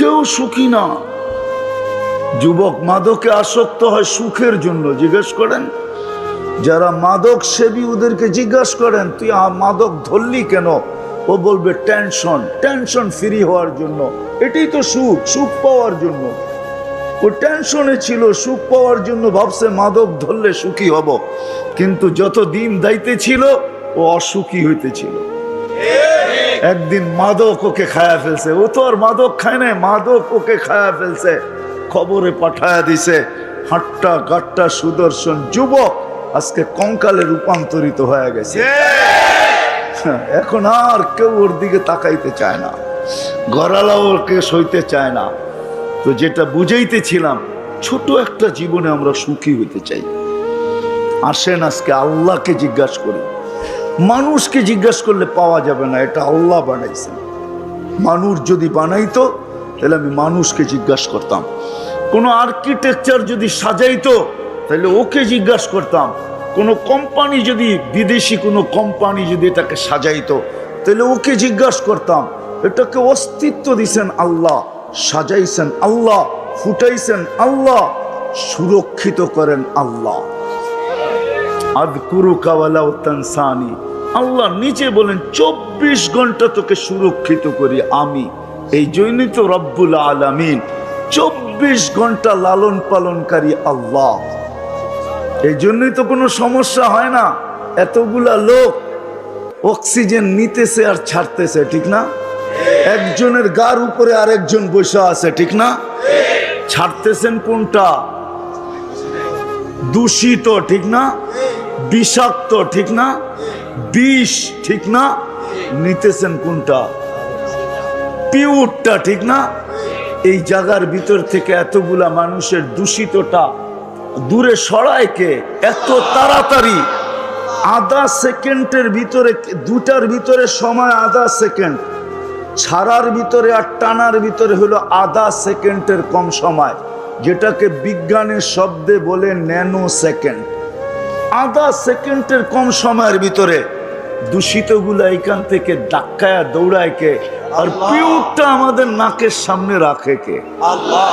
কেউ সুখী না। যুবক মাদকে আসক্ত হয় সুখের জন্য। জিজ্ঞেস করেন যারা মাদক সেবী ওদেরকে জিজ্ঞাসা করেন তুই মাদক ধরলি কেন, ও বলবে টেনশন, টেনশন ফ্রি হওয়ার জন্য। এটাই তো সুখ, সুখ পাওয়ার জন্য। ও টেনশনে ছিল, সুখ পাওয়ার জন্য ভাবছে মাদক ধরলে সুখী হব, কিন্তু যত দিন দাইতে ছিল ও অসুখী হইতেছিল। একদিন মাদক ওকে খায়া ফেলছে। ও তো আর মাদক খায় না, মাদক ওকে খায়া ফেলছে, খবরে পাঠায়া দিছে। হাট্টা গাট্টা সুদর্শন যুবক আজকে কঙ্কালে রূপান্তরিত হয়ে গেছে। এখন আর কেউ ওর দিকে তাকাইতে চায় না, গড়ালা ওকে সইতে চায় না। তো যেটা বুঝাইতেছিলাম, ছোট একটা জীবনে আমরা সুখী হইতে চাই। আসেন আজকে আল্লাহকে জিজ্ঞাসা করি। মানুষকে জিজ্ঞাসা করলে পাওয়া যাবে না, এটা আল্লাহ বানাইছেন। মানুষ যদি বানাইতো তাহলে আমি মানুষকে জিজ্ঞাসা করতাম। কোনো আর্কিটেকচার যদি সাজাইতো তাহলে ওকে জিজ্ঞাসা করতাম। কোনো কোম্পানি যদি, বিদেশি কোনো কোম্পানি যদি এটাকে সাজাইতো তাহলে ওকে জিজ্ঞাসা করতাম। এটাকে অস্তিত্ব দিছেন আল্লাহ, সাজাইছেন আল্লাহ, ফুটাইছেন আল্লাহ, সুরক্ষিত করেন আল্লাহ। আযকুরুকা ওয়ালাউ তানসানি, আল্লাহ নিজে বলেন 24 ঘন্টা তোকে সুরক্ষিত করি আমি। এই জন্যই তো রব্বুল আলামিন, 24 ঘন্টা লালন পালনকারী আল্লাহ। এই জন্যই তো কোনো সমস্যা হয় না। এতগুলা লোক অক্সিজেন নিতেছে আর ছাড়তেছে, ঠিক না? একজনের গার উপরে আরেকজন বসে আছে, ঠিক না? ছাড়তেছেন কোনটা? দূষিত, ঠিক না? বিষাক্ত, ঠিক না? বিষ, ঠিক না? নিতেছেন কোনটা? পিউরটা, ঠিক না? এই জায়গার ভিতর থেকে এতগুলা মানুষের দূষিতটা দূরে সরায় কে? এত তাড়াতাড়ি আধা সেকেন্ডের ভিতরে, দুটার ভিতরে সময় আধা সেকেন্ড, ছাড়ার ভিতরে আর টানার ভিতরে হলো আধা সেকেন্ডের কম সময়, যেটাকে বিজ্ঞানের শব্দে বলে ন্যানো সেকেন্ড। আধা সেকেন্ডের কম সময়ের ভিতরে দূষিতগুলা এখান থেকে ধাক্কায়া দৌড়ায় কে? আর পিউরটা আমাদের নাকের সামনে রাখে কে? আল্লাহ।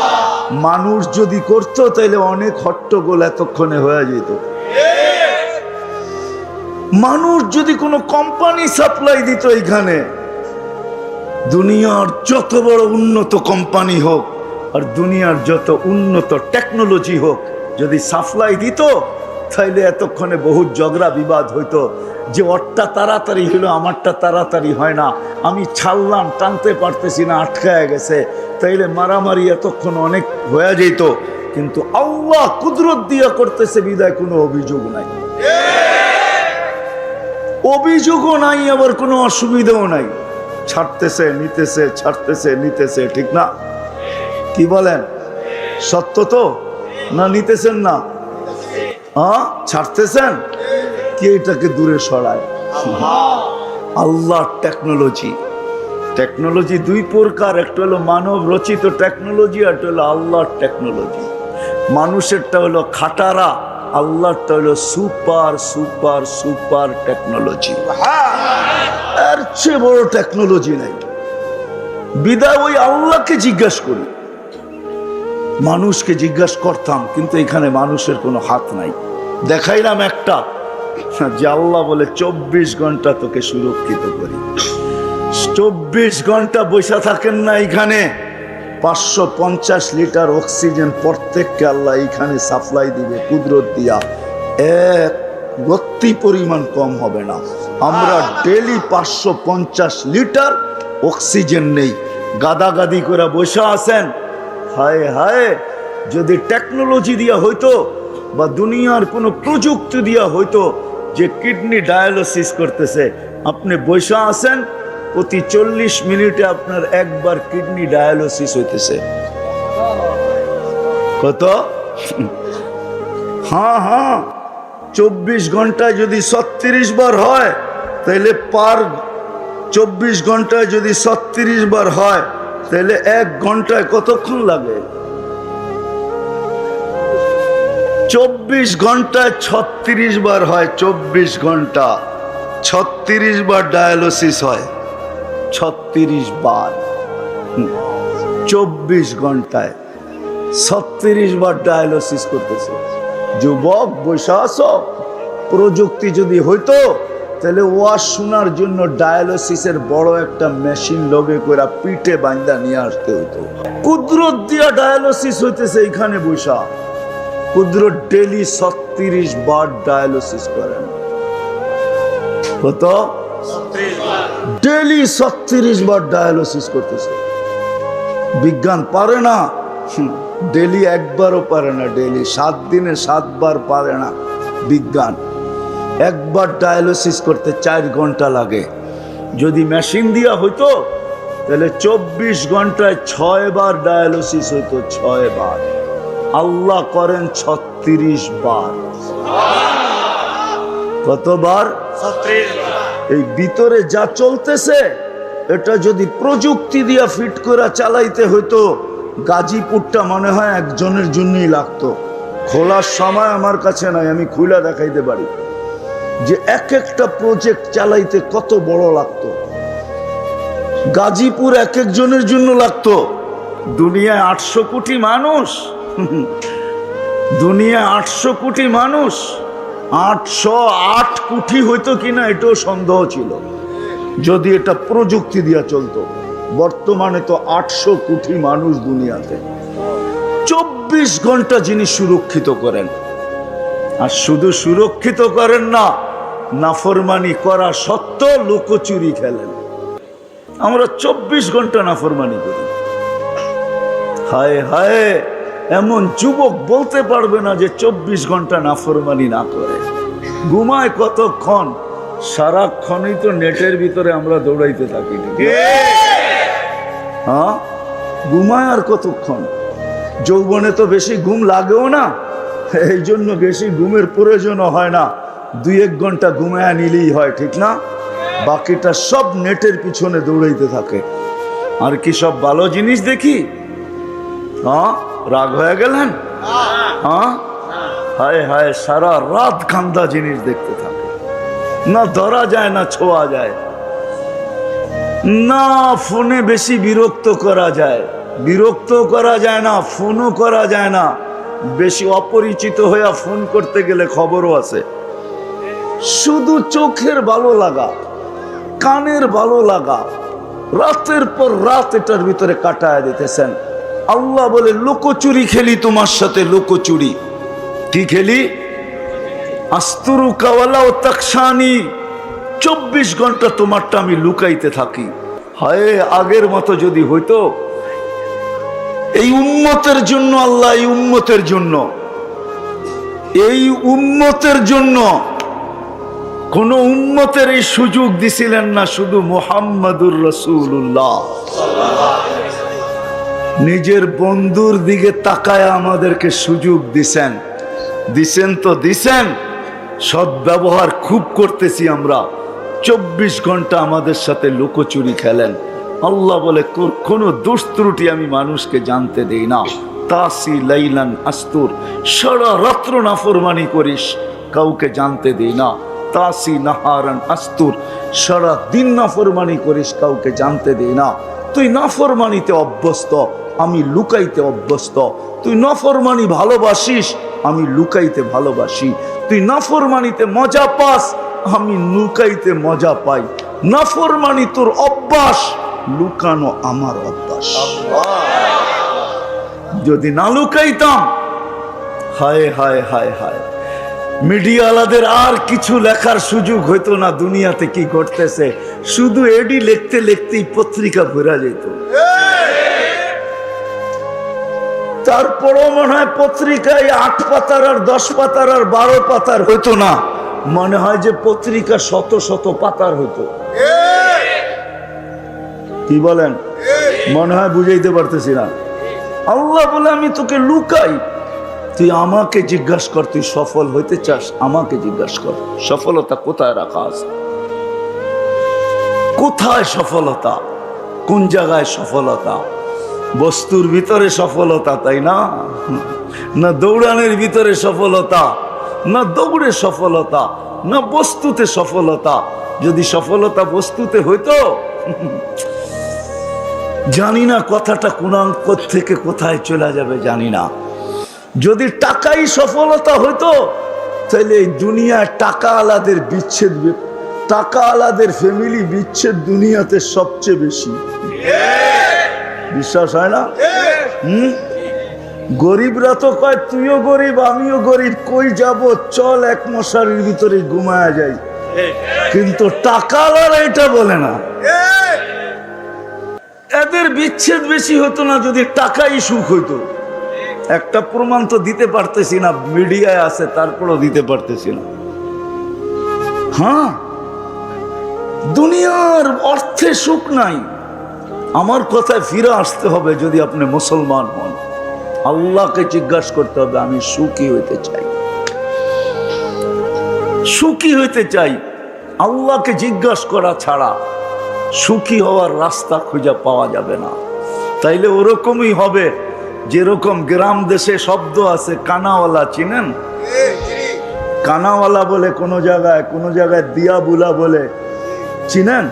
মানুষ যদি করতো তাহলে অনেক হট্টগোল এতক্ষণে হয়ে যেত। মানুষ যদি কোনো কোম্পানি সাপ্লাই দিত এখানে, দুনিয়ার যত বড় উন্নত কোম্পানি হোক আর দুনিয়ার যত উন্নত টেকনোলজি হোক, যদি সাপ্লাই দিত তাইলে এতক্ষণে বহু ঝগড়া বিবাদ হইতো, যে ওরটা তাড়াতাড়ি হলো আমারটা তাড়াতাড়ি হয় না, আমি ছাড়লাম টানতে পারতেছি না, আটকায় গেছে, তাইলে মারামারি এতক্ষণ অনেক হয়ে যেত। কিন্তু আল্লাহ কুদরত দিয়া করতেছে বিদায় কোনো অভিযোগ নাই, অভিযোগও নাই, আবার কোনো অসুবিধাও নাই। ছাড়তেছে নিতেছে, ছাড়তেছে নিতেছে, ঠিক না? কি বলেন? সত্য তো না? নিতেছেন না? হ্যাঁ, ছাড়তেছেন কি? এটাকে দূরে সরায় আল্লাহ। টেকনোলজি, টেকনোলজি দুই প্রকার, একটা হলো মানব রচিত টেকনোলজি, আর একটা হলো আল্লাহর টেকনোলজি। মানুষেরটা হলো খাটারা, আল্লাহরটা হলো সুপার সুপার সুপার টেকনোলজি। এর চেয়ে বড় টেকনোলজি নাই। বিদায় ওই আল্লাহকে জিজ্ঞাসা করি। মানুষকে জিজ্ঞাসা করতাম, কিন্তু এখানে মানুষের কোনো হাত নাই। দেখাইলাম একটা, যে আল্লাহ বলে 24 ঘন্টা তোকে সুরক্ষিত করি। 24 ঘন্টা বসে থাকেন না এখানে। 550 লিটার অক্সিজেন প্রত্যেককে আল্লাহ এখানে সাপ্লাই দিবে কুদরত দিয়া, এক গতি পরিমাণ কম হবে না। আমরা ডেলি 550 লিটার অক্সিজেন নেই। গাদাগাদি করে বসে আছেন। হায় হায়, যদি টেকনোলজি দিয়া হইতো বা দুনিয়ার কোনো প্রযুক্তি দিয়া হইতো যে কিডনি ডায়ালিসিস করতেছে, আপনি বসে আছেন, প্রতি 40 মিনিটে আপনার একবার কিডনি ডায়ালিসিস হইতেছে। কত? হ্যাঁ হ্যাঁ, 24 ঘন্টায় যদি 36 বার হয়, তাহলে পার 24 ঘন্টায় যদি 36 বার হয়, তাহলে 1 ঘন্টায় কতক্ষণ লাগে? 24 ঘন্টায় 36 বার হয়। 24 ঘন্টা 36 বার ডায়ালিসিস হয়। 36 বার 24 ঘন্টায় 36 বার ডায়ালিসিস করতেছে। যুবক বসে আছো, প্রযুক্তি যদি হইতো তাহলে ওয়াজ শোনার জন্য ডায়ালিসিসের বড় একটা মেশিন লগে করে পিঠে বান্ধা নিয়ে আসতে হইতো। কুদরত দিয়া ডায়ালিসিস হইতেছে এইখানে বসা। কুদরত ডেলি 36 বার ডায়ালিসিস করেন। কত? ডেলি 36 বার ডায়ালিসিস করতেছে। বিজ্ঞান পারে না, ডেলি একবারও পারে না, ডেলি 7 দিনে 7 বার পারে না বিজ্ঞান। একবার ডায়ালিসিস করতে 4 ঘন্টা লাগে। যদি মেশিন দিয়া হইতো তাহলে 24 ঘন্টায় 6 বার ডায়ালিসিস হইতো, 6 বার। আল্লাহ করেন 36 বার। কতবার? 36 বার। এই ভিতরে যা চলতেছে এটা যদি প্রযুক্তি দিয়া ফিট করে চালাইতে হইতো, গাজীপুরটা মনে হয় একজনের জন্যই লাগতো। খোলার সময় আমার কাছে নাই, আমি খুলে দেখাইতে পারি যে এক একটা প্রজেক্ট চালাইতে কত বড় লাগতো। গাজীপুর এক একজনের জন্য লাগতো। দুনিয়ায় 800 কোটি মানুষ, দুনিয়ায় 800 কোটি মানুষ, 808 কোটি হইতো কিনা এটাও সন্দেহ ছিল যদি এটা প্রযুক্তি দিয়া চলতো। বর্তমানে তো 800 কোটি মানুষ দুনিয়াতে। 24 ঘন্টা যিনি সুরক্ষিত করেন, আর শুধু সুরক্ষিত করেন না, নাফরমানি করা সত্ত্বেও লুকোচুরি খেলেন। আমরা 24 ঘন্টা নাফরমানি করি। হায় হায়, এমন যুবক বলতে পারবে না যে 24 ঘন্টা নাফরমানি না করে। ঘুমায় কতক্ষণ? সারাক্ষণই তো নেটের ভিতরে আমরা দৌড়াইতে থাকি। হ্যাঁ, ঘুমায় আর কতক্ষণ? যৌবনে তো বেশি ঘুম লাগেও না, এই জন্য বেশি ঘুমের প্রয়োজনও হয় না। 2-1 ঘন্টা ঘুমায় নিলেই হয়, ঠিক না? বাকিটা সব নেটের পিছনে দৌড়াইতে থাকে। আর কি সব ভালো জিনিস দেখি? হ্যাঁ, রাগ হয়ে গেলেন? হ্যাঁ, হায় হায়, সারা রাত গান্দা জিনিস দেখতে থাকে। না ধরা যায় না ছোঁয়া যায়, না ফোনে বেশি বিরক্ত করা যায়, বিরক্ত করা যায় না, ফোনও করা যায় না। বেশি অপরিচিত হয়ে ফোন করতে গেলে খবরও আছে। শুধু চোখের ভালো লাগা, কানের ভালো লাগা, রাতের পর রাত এটার ভিতরে কাটায় দিতেছেন। আল্লাহ বলে লুকোচুরি খেলি তোমার সাথে, লুকোচুরি। কি খেলি? আস্তুরুকা ওয়ালাউ তাকশানি, 24 ঘন্টা তোমারটা আমি লুকাইতে থাকি। হায়, আগের মতো যদি হইতো। এই উম্মতের জন্য আল্লাহ, এই উম্মতের জন্য, এই উম্মতের জন্য কোন উম্মতের এই সুযোগ দিছিলেন না, শুধু মুহাম্মাদুর রাসূলুল্লাহ নিজের বন্ধুর দিকে তাকায় আমাদেরকে সুযোগ দিছেন। দিছেন তো দিছেন, সদ্ব্যবহার খুব করতেছি আমরা। 24 ঘন্টা আমাদের সাথে লুকোচুরি খেলেন। আল্লাহ বলে কোনো দোষ ত্রুটি আমি মানুষকে জানতে দেই না। তাসি লাইলান আস্তুর, সারা রাত্র নাফরমানি করিস, কাউকে জানতে দেই না। তাসি নাহারান আস্তুর, সারা দিন নাফরমানি করিস, কাউকে জানতে দেই না। তুই নাফরমানিতে অভ্যস্ত, আমি লুকাইতে অভ্যস্ত। তুই নাফরমানি ভালোবাসিস, আমি লুকাইতে ভালোবাসি। তুই নাফরমানিতে মজা পাস, আমি লুকাইতে মজা পাই। নাফরমানি তোর অভ্যাস, লুকানো আমার অভ্যাস। যদি না লুকাইতাম, হায় হায় হায় হায়, মিডিয়াওয়ালাদের আর কিছু লেখার সুযোগ হইতো না দুনিয়াতে কি ঘটতেছে। শুধু এডি লিখতে লিখতেই পত্রিকা ভরা যেত। তারপরও মনে হয় পত্রিকায় 8 পাতার আর 10 পাতার আর 12 পাতার হইতো না, মনে হয় যে পত্রিকা শত শত পাতার হইতো। কি বলেন? মনে হয় বুঝাইতে পারতেছি না। আল্লাহ বলে আমি তোকে লুকাই, তুই আমাকে জিজ্ঞাসা কর, তুই সফল হইতে চাস, আমাকে জিজ্ঞাসা কর সফলতা কোথায় রাখা আছে। কোথায় সফলতা? কোন জায়গায় সফলতা? বস্তুর ভিতরে সফলতা, তাই না? না দৌড়ানোর ভিতরে সফলতা, না দৌড়ে সফলতা, না বস্তুতে সফলতা। যদি সফলতা বস্তুতে হইতো, জানি না কথাটা কোন থেকে কোথায় চলে যাবে জানি না। যদি টাকাই সফলতা হতো তাহলে এই দুনিয়ায় টাকা আলাদের বিচ্ছেদ, টাকা আলাদের ফ্যামিলি বিচ্ছেদ দুনিয়াতে সবচেয়ে বেশি। বিশ্বাস হয় না? গরিবরা তো কয় তুইও গরিব আমিও গরিব, কই যাব, চল এক মশারির ভিতরে ঘুমায়া যাই। কিন্তু টাকাওয়ালারা এটা বলে না। এদের বিচ্ছেদ বেশি হতো না যদি টাকাই সুখ হইতো। একটা প্রমাণ তো দিতে পারতেছি না, মিডিয়ায় আছে তারপরও দিতে পারতেছি না। হ্যাঁ, দুনিয়ার অর্থে সুখ নাই। আমার কথায় ফিরে আসতে হবে। যদি আপনি মুসলমান হন, আল্লাহকে জিজ্ঞাসা করতে হবে আমি সুখী হইতে চাই, সুখী হইতে চাই। আল্লাহকে জিজ্ঞাসা করা ছাড়া সুখী হওয়ার রাস্তা খুঁজে পাওয়া যাবে না। তাইলে ওরকমই হবে যেরকম গ্রাম দেশে শব্দ আছে কানাওয়ালা, চিনেন? কানাওয়ালা বলে কোনো জায়গায় দিয়া বুলা বলে, চিনেন?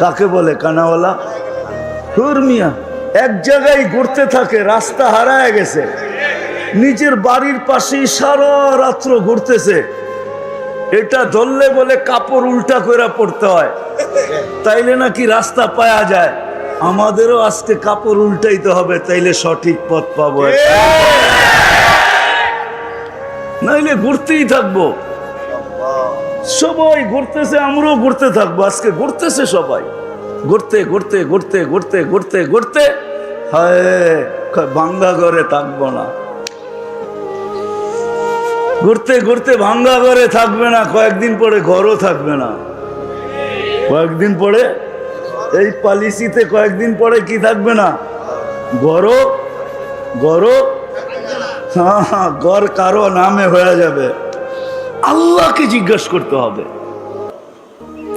কাকে বলে কানাওয়ালা? হুরমিয়া এক জায়গায় ঘুরতে থাকে, রাস্তা হারায় গেছে, নিজের বাড়ির পাশেই সারা রাত্র ঘুরতেছে। এটা ধরলে বলে কাপড় উল্টা করে পড়তে হয়, তাইলে নাকি রাস্তা পাওয়া যায়। আমাদেরও আজকে কাপড় উল্টাইতে হবে, তাইলে সঠিক পথ পাবো, নাইলে ঘুরতেই থাকবো। সবাই ঘুরতেছে, আমরাও ঘুরতে থাকবো। আজকে ঘুরতেছে সবাই, ঘুরতে ঘুরতে ঘুরতে ঘুরতে ঘুরতে ঘুরতে হায় ভাঙ্গা ঘরে থাকবো না। ঘুরতে ঘুরতে ভাঙ্গা ঘরে থাকবে না, কয়েকদিন পরে ঘরও থাকবে না। কয়েকদিন পরে এই পলিসিতে কয়েকদিন পরে কি থাকবে না? ঘরও ঘর কারো নামে হয়ে যাবে। আল্লাহকে জিজ্ঞাসা করতে হবে,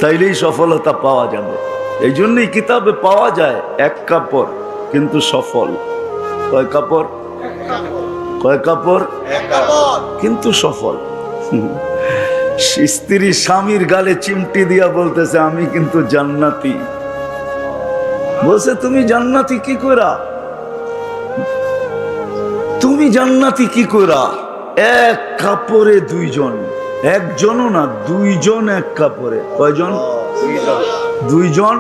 তাইলেই সফলতা পাওয়া যাবে। এই জন্যই কিতাবে পাওয়া যায় এক কাপড় কিন্তু সফল। কয় কাপড়? কয় কাপড়? কিন্তু সফল। স্ত্রী স্বামীর গালে চিমটি দিয়া বলতেছে আমি কিন্তু জান্নাতি। বলছে তুমি জান্নাতি কি কইরা? তুমি জান্নাতি কি কইরা? এক কাপড়ে দুইজন, একজনও না দুইজন এক কাপড়ে। কয়জন? দুইজন।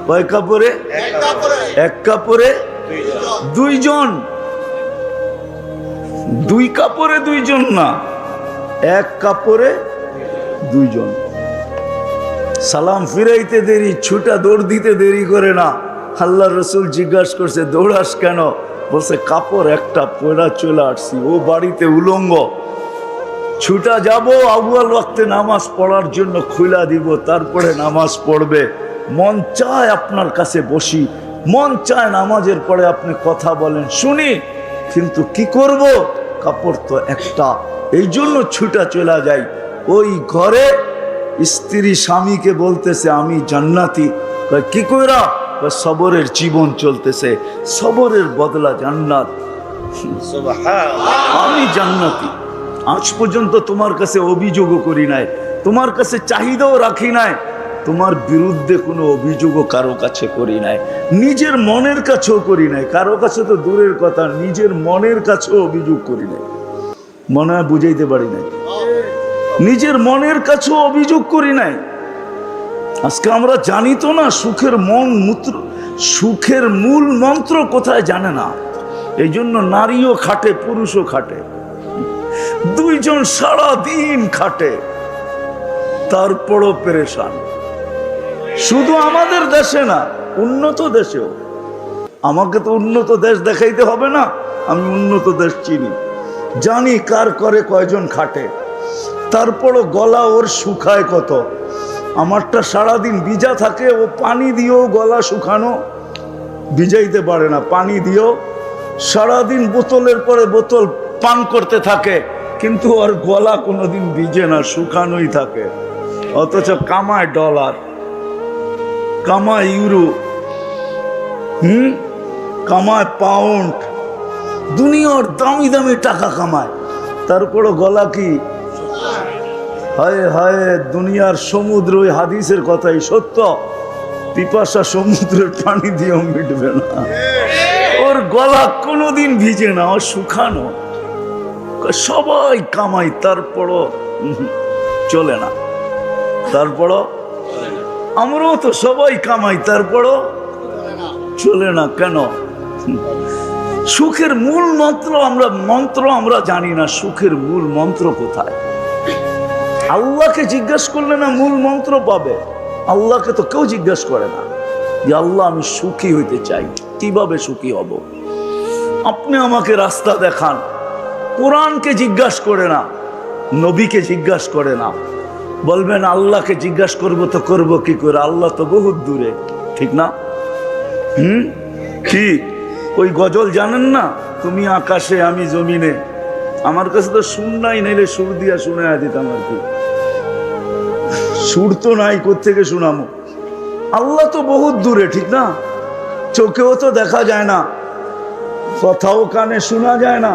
কয় কাপড়ে? এক কাপড়ে দুইজন। দুই কাপড়ে দুইজন না, এক কাপড়ে দুইজন। সালাম ফিরাইতে দেরি, ছুটা দৌড় দিতে দেরি করে না। আল্লাহ রসুল জিজ্ঞাসা করছে দৌড়াস কেন? বলছে কাপড় একটা পয়লা চলে আসছি, ও বাড়িতে উলঙ্গ, ছুটা যাব আউয়াল ওয়াক্তে নামাজ পড়ার জন্য খুলা দিব, তারপরে নামাজ পড়বে। মন চায় আপনার কাছে বসি, মন চায় নামাজের পরে আপনি কথা বলেন শুনি, কিন্তু কি করব? কাপড় তো একটা, এই জন্য ছুটা চলে যাই। ওই ঘরে স্ত্রী স্বামীকে বলতেছে আমি জান্নাতি। কি কইরা? সবরের জীবন চলতেছে, সবরের বদলা জান্নাত। আমি জান্নাতি। আজ পর্যন্ত তোমার কাছে অভিযোগও করি নাই, তোমার কাছে চাহিদাও রাখি নাই, তোমার বিরুদ্ধে কোনো অভিযোগও কারো কাছে করি নাই, নিজের মনের কাছেও করি নাই। কারো কাছে তো দূরের কথা, নিজের মনের কাছেও অভিযোগ করি নাই। মনে হয় বুঝাইতে পারি নাই। নিজের মনের কাছেও অভিযোগ করি নাই। আজকে আমরা জানি তো না সুখের সুখের মূল মন্ত্র কোথায় জানে না। এই জন্য নারীও খাটে পুরুষও খাটে, দুইজন সারা দিন খাটে, তারপরও পেরেশান। শুধু আমাদের দেশে না, উন্নত দেশেও। আমাকে তো উন্নত দেশ দেখাইতে হবে না, আমি উন্নত দেশ চিনি, জানি কার করে কয়জন খাটে। তারপরও গলা ওর শুকায় কত। আমারটা সারাদিন ভিজা থাকে, ও পানি দিয়েও গলা শুকানো ভিজাইতে পারে না, পানি দিয়েও সারাদিন বোতলের পরে বোতল পান করতে থাকে, কিন্তু ওর গলা কোনোদিন ভিজে না, শুকানোই থাকে। অথচ কামায় ডলার, কামায় ইউরো, কামায় পাউন্ড, দুনিয়ার দামি দামি টাকা কামায়, তারপরও গলা কি? হায় হায়, দুনিয়ার সমুদ্র। ওই হাদিসের কথাই সত্য। পিপাসা সমুদ্রের পানি দিয়েও মিটবে না। ওর গলা কোনোদিন ভিজে না, ও শুকানো। সবাই কামাই, তারপরও চলে না। তারপরও আমরাও তো সবাই কামাই, তারপরও চলে না। কেন? সুখের মূল মন্ত্র আমরা জানি না। সুখের মূল মন্ত্র কোথায়? আল্লাহকে জিজ্ঞেস করলে না মূল মন্ত্র পাবে। আল্লাহকে তো কেউ জিজ্ঞেস করে না যে আল্লাহ আমি সুখী হইতে চাই, কিভাবে সুখী হব? আপনি আমাকে রাস্তা দেখান। কোরআনকে জিজ্ঞাসা করে না, নবীকে জিজ্ঞাসা করে না। বলবেন আল্লাহকে জিজ্ঞাসা করবো তো করবো কি করে? আল্লাহ তো বহুত দূরে, ঠিক না? কি ওই গজল জানেন না, তুমি আকাশে আমি জমিনে? আমার কাছে তো সুর নাই, নাইলে সুর দিয়া শুনে দিতাম আর কি। সুর তো নাই, কোত্থেকে শুনামো? আল্লাহ তো বহুত দূরে, ঠিক না? চোখেও তো দেখা যায় না, কথাও কানে শোনা যায় না,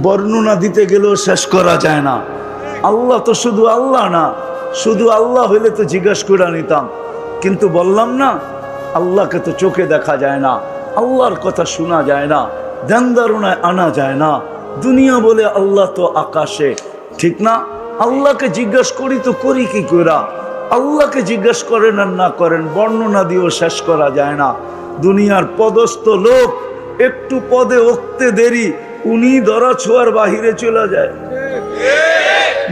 বর্ণনা দিতে গেলেও শেষ করা যায় না। আল্লাহ তো শুধু আল্লাহ না। শুধু আল্লাহ হইলে তো জিজ্ঞাসা করে নিতাম, কিন্তু বললাম না আল্লাহকে তো চোখে দেখা যায় না, আল্লাহর কথা শোনা যায় না, ধ্যান ধারণায় আনা যায় না। দুনিয়া বলে আল্লাহ তো আকাশে, ঠিক না? আল্লাহকে জিজ্ঞাসা করি তো করি কি করে? আল্লাহকে জিজ্ঞাসা করেন আর না করেন, বর্ণনা দিয়েও শেষ করা যায় না। দুনিয়ার পদস্থ লোক একটু পদে উঠতে দেরি, উনি ধরা ছোঁয়ার বাহিরে চলে যায়।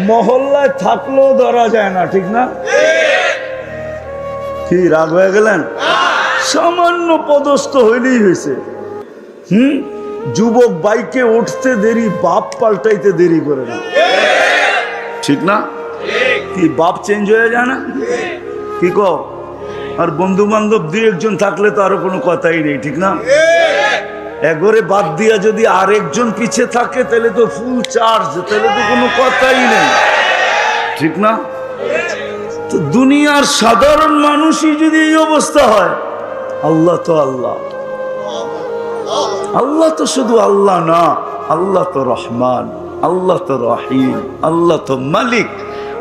মহল্লায় থাকলেও ধরা যায় না, ঠিক না? কি রাগ হয়ে গেলেন? সামান্য পদস্থ হইলেই হয়েছে। যুবক বাইকে উঠতে দেরি, বাপ পাল্টাইতে দেরি করে না, ঠিক না? কি বাপ চেঞ্জ হয়ে যায় না? কি কো? আর বন্ধু বান্ধব দুই একজন থাকলে তো আরো কোনো কথাই নেই, ঠিক না? একবারে বাদ দিয়া যদি আরেকজন পিছে থাকে তাহলে তো ফুল চার্জ, তাহলে তো কোনো কথাই নেই, ঠিক না? তো দুনিয়ার সাধারণ মানুষই যদি এই অবস্থা হয়, আল্লাহ তো আল্লাহ। আল্লাহ তো শুধু আল্লাহ না, আল্লাহ তো রহমান, আল্লাহ তো রহিম, আল্লাহ তো মালিক,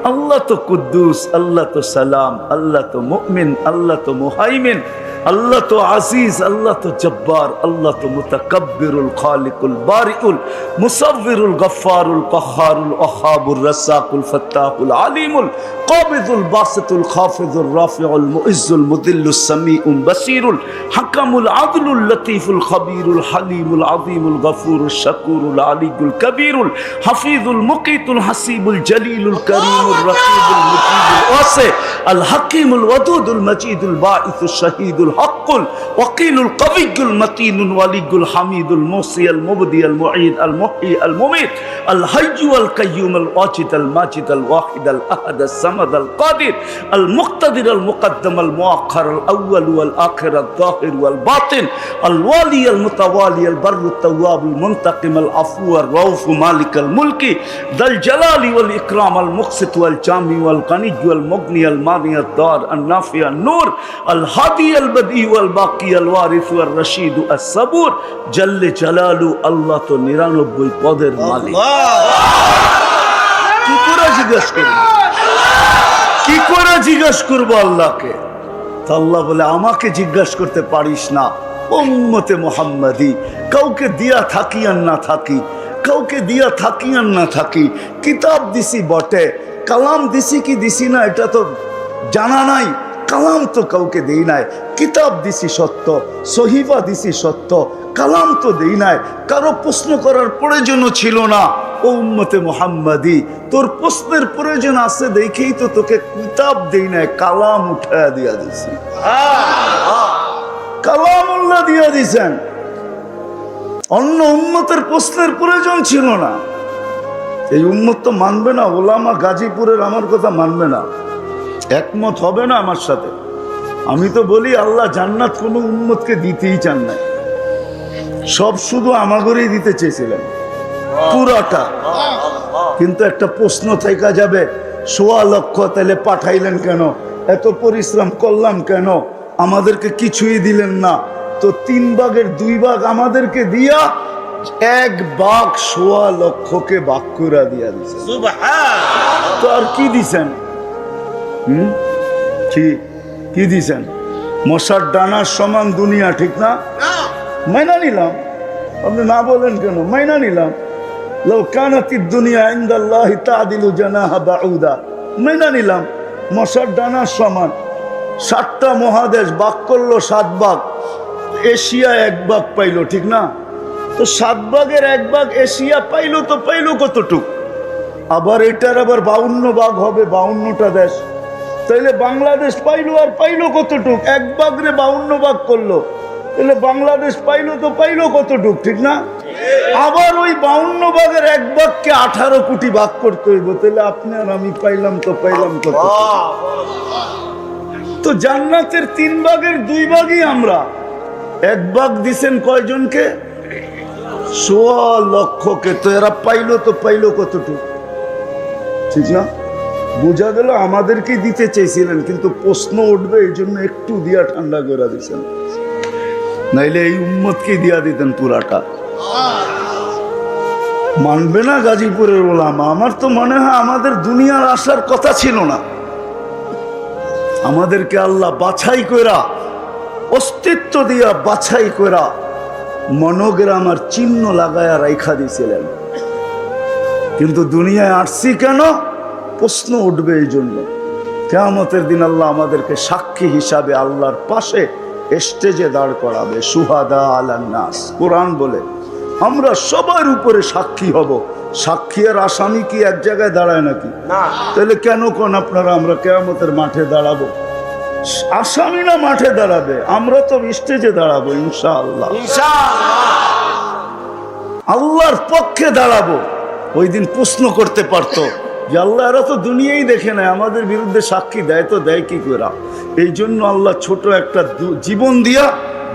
আল্লাহ তো কুদ্দুস, আল্লাহ তো সালাম, আল্লাহ তো মুমিন, আল্লাহ তো মুহাইমিন, আল্লাহ তো আজিজ, আল্লাহ তো জব্বার, আল্লাহ তো মুতাকাব্বিরুল খালিকুল বারিউল মুসাব্বিরুল গফফারুল কাহ্হারুল ওয়াহাবুর রাসাকুল ফাত্তাহুল আলিমুল কাবিদুল বাসিতুল খাফিজুর রাফিউল মুইজ্জুল মুদিল্লুস সামিউল বাসিরুল হাকামুল আদলুল লতীফুল খবীরুল হালিমুল আযীমুল গফুরুশ শাকুরুল আলিয়ুল কবীরুল হাফিজুল মুকিতুল হাসিবুল জলিলুল করিমুর রকিবুল মুজিবুল ওয়াসি আল হাকিমুল ওয়াদুদুল মজিদুল বাঈসুশ শাহীদুল হকুল ওয়াকিলুল কবিয়ুল মতিনুল ওয়ালিয়ুল হামিদুল মুসি আল মুবদি আল মুঈদ আল মুহয়ি আল মুমীত আল হাইয়্যু আল কাইয়্যুম আল ওয়াজিদ আল মাজিদ আল ওয়াহিদ আল আহাদ আল সামাদ আল কাদির আল মুক্তাদির আল মুকদ্দম আল মুআখ্খার আল আউয়াল ওয়াল আখির আল যাহির ওয়াল বাতিন আল ওয়ালি আল মুতাওয়ালি আল বাররু তাওয়াব আল মুনতাকিম আল আফু আর রাউফ মালিক আল মুলকি দাল জালালি ওয়াল ইকরাম আল মুকসিত ওয়াল জামি ওয়াল গনি ওয়াল মুগনি আল মানি আল দার আল নাফি আল নূর আল হাদি আল বদি ওয়াল বাকি আল ওয়ারিস ওয়াল রশিদ আস সাবুর জাল্লে জালালু। আল্লাহ তো 99 পদের মালিক। কি করে জিজ্ঞেস করব? কি করে জিজ্ঞেস করব আল্লাহকে? তো আল্লাহ বলে আমাকে জিজ্ঞেস করতে পারিস না, উম্মতে মুহাম্মাদি। কাউকে দিয়া থাকি আর না থাকি, কাউকে দিয়া থাকি আর না থাকি, কিতাব দিছি বটে, কালাম দিছি কি দিছি না এটা তো জানা নাই। কালাম তো কাউকে দেই নাই, কিতাব দিছি সত্য, সহিফা দিছি সত্য, কালাম তো দেই নাই। কারো প্রশ্ন করার প্রয়োজনও ছিল না। ও উম্মতে মুহাম্মাদি, তোর প্রশ্নের প্রয়োজন আছে দেখেই তো তোকে কিতাব দেই নাই, কালাম উঠায়া দিয়া দিছি। কালামুল্লাহ দিয়া দিছেন। অন্য উম্মতের প্রশ্নের প্রয়োজন ছিল না। এই উম্মত তো মানবে না, ওলামা গাজীপুরের আমার কথা মানবে না, একমত হবে না আমার সাথে। আমি তো বলি আল্লাহ জান্নাত কোনো উম্মতকে দিতেই চান না, সব শুধু আমাগরেই দিতে চেয়েছিলেন পুরাটা। কিন্তু একটা প্রশ্ন থেকে যাবে, ১.৫ লক্ষ তাহলে পাঠাইলেন কেন? এত পরিশ্রম করলাম কেন? আমাদেরকে কিছুই দিলেন না। তো 3 ভাগের 2 ভাগ আমাদেরকে দিয়া 1 ভাগ ১.৫ লক্ষকে ভাগ করে দিয়া দিয়েছেন। তো আর কি দিছেন? কি দিছেন? মশার ডানার সমান দুনিয়া, ঠিক না? মাইনা নিলাম, আপনি না বলেন কেন? মাইনা নিলাম। লাউ কানাতিদ দুনিয়া ইনদাল্লাহি তা'দিলু জানাহা বাউদা, মাইনা নিলাম মশার ডানার সমান। 7টা মহাদেশ ভাগ করলো, 7 ভাগ, এশিয়া 1 ভাগ পাইলো, ঠিক না? তো 7 ভাগের 1 ভাগ এশিয়া পাইলো, তো পাইলো কতটুক? আবার এটার আবার 52 ভাগ হবে, 52টা দেশ। তাইলে বাংলাদেশ পাইলো, আর পাইলো কতটুক? 1 ভাগ রে 52 ভাগ করলো, তাহলে বাংলাদেশ পাইলো, তো পাইলো কতটুক, ঠিক না? আবার ওই 52 ভাগের 1 ভাগকে 18 কোটি ভাগ করতে হইব, তাহলে আপনি আর আমি পাইলাম, তো পাইলাম কত? তো জান্নাতের 3 ভাগের 2 ভাগই আমরা। 1 ভাগ দিছেন কয়জনকে? 1.25 লক্ষকে। তো এরা পাইলো, তো পাইলো কতটুক, ঠিক না? বোঝা গেল আমাদেরকে দিতে চেয়েছিলেন, কিন্তু প্রশ্ন উঠবে এই জন্য একটু দিয়া ঠান্ডা করে দিচ্ছেন, নাইলে এই উম্মতকে দিয়া দিতেন পুরাটা। মানবে না গাজীপুরের ওলামা? আমার তো মনে হয় আমাদের দুনিয়ার আসার কথা ছিল না। আমাদেরকে আল্লাহ বাছাই কইরা, অস্তিত্ব দিয়া বাছাই কইরা মনোগ্রাম আর চিহ্ন লাগায়া রাইখা দিয়েছিলেন। কিন্তু দুনিয়ায় আসছি কেন? প্রশ্ন উঠবে এই জন্য। কিয়ামতের দিন আল্লাহ আমাদেরকে সাক্ষী হিসাবে আল্লাহর পাশে স্টেজে দাঁড় করাবে। সুহাদা আলান নাস, কোরআন বলে আমরা সবার উপরে সাক্ষী হব। সাক্ষী আর আসামি কি এক জায়গায় দাঁড়ায় নাকি? তাহলে কেন কোন আপনারা আমরা কিয়ামতের মাঠে দাঁড়াবো? আসামিরা মাঠে দাঁড়াবে, আমরা তো স্টেজে দাঁড়াবো ইনশাআল্লাহ। আল্লাহর পক্ষে দাঁড়াবো। ওই দিন প্রশ্ন করতে পারতো যে আল্লাহ, এরা তো দুনিয়াই দেখে নাই, আমাদের বিরুদ্ধে সাক্ষী দেয়, তো দেয় কি করে? এই জন্য আল্লাহ ছোট একটা জীবন দিয়া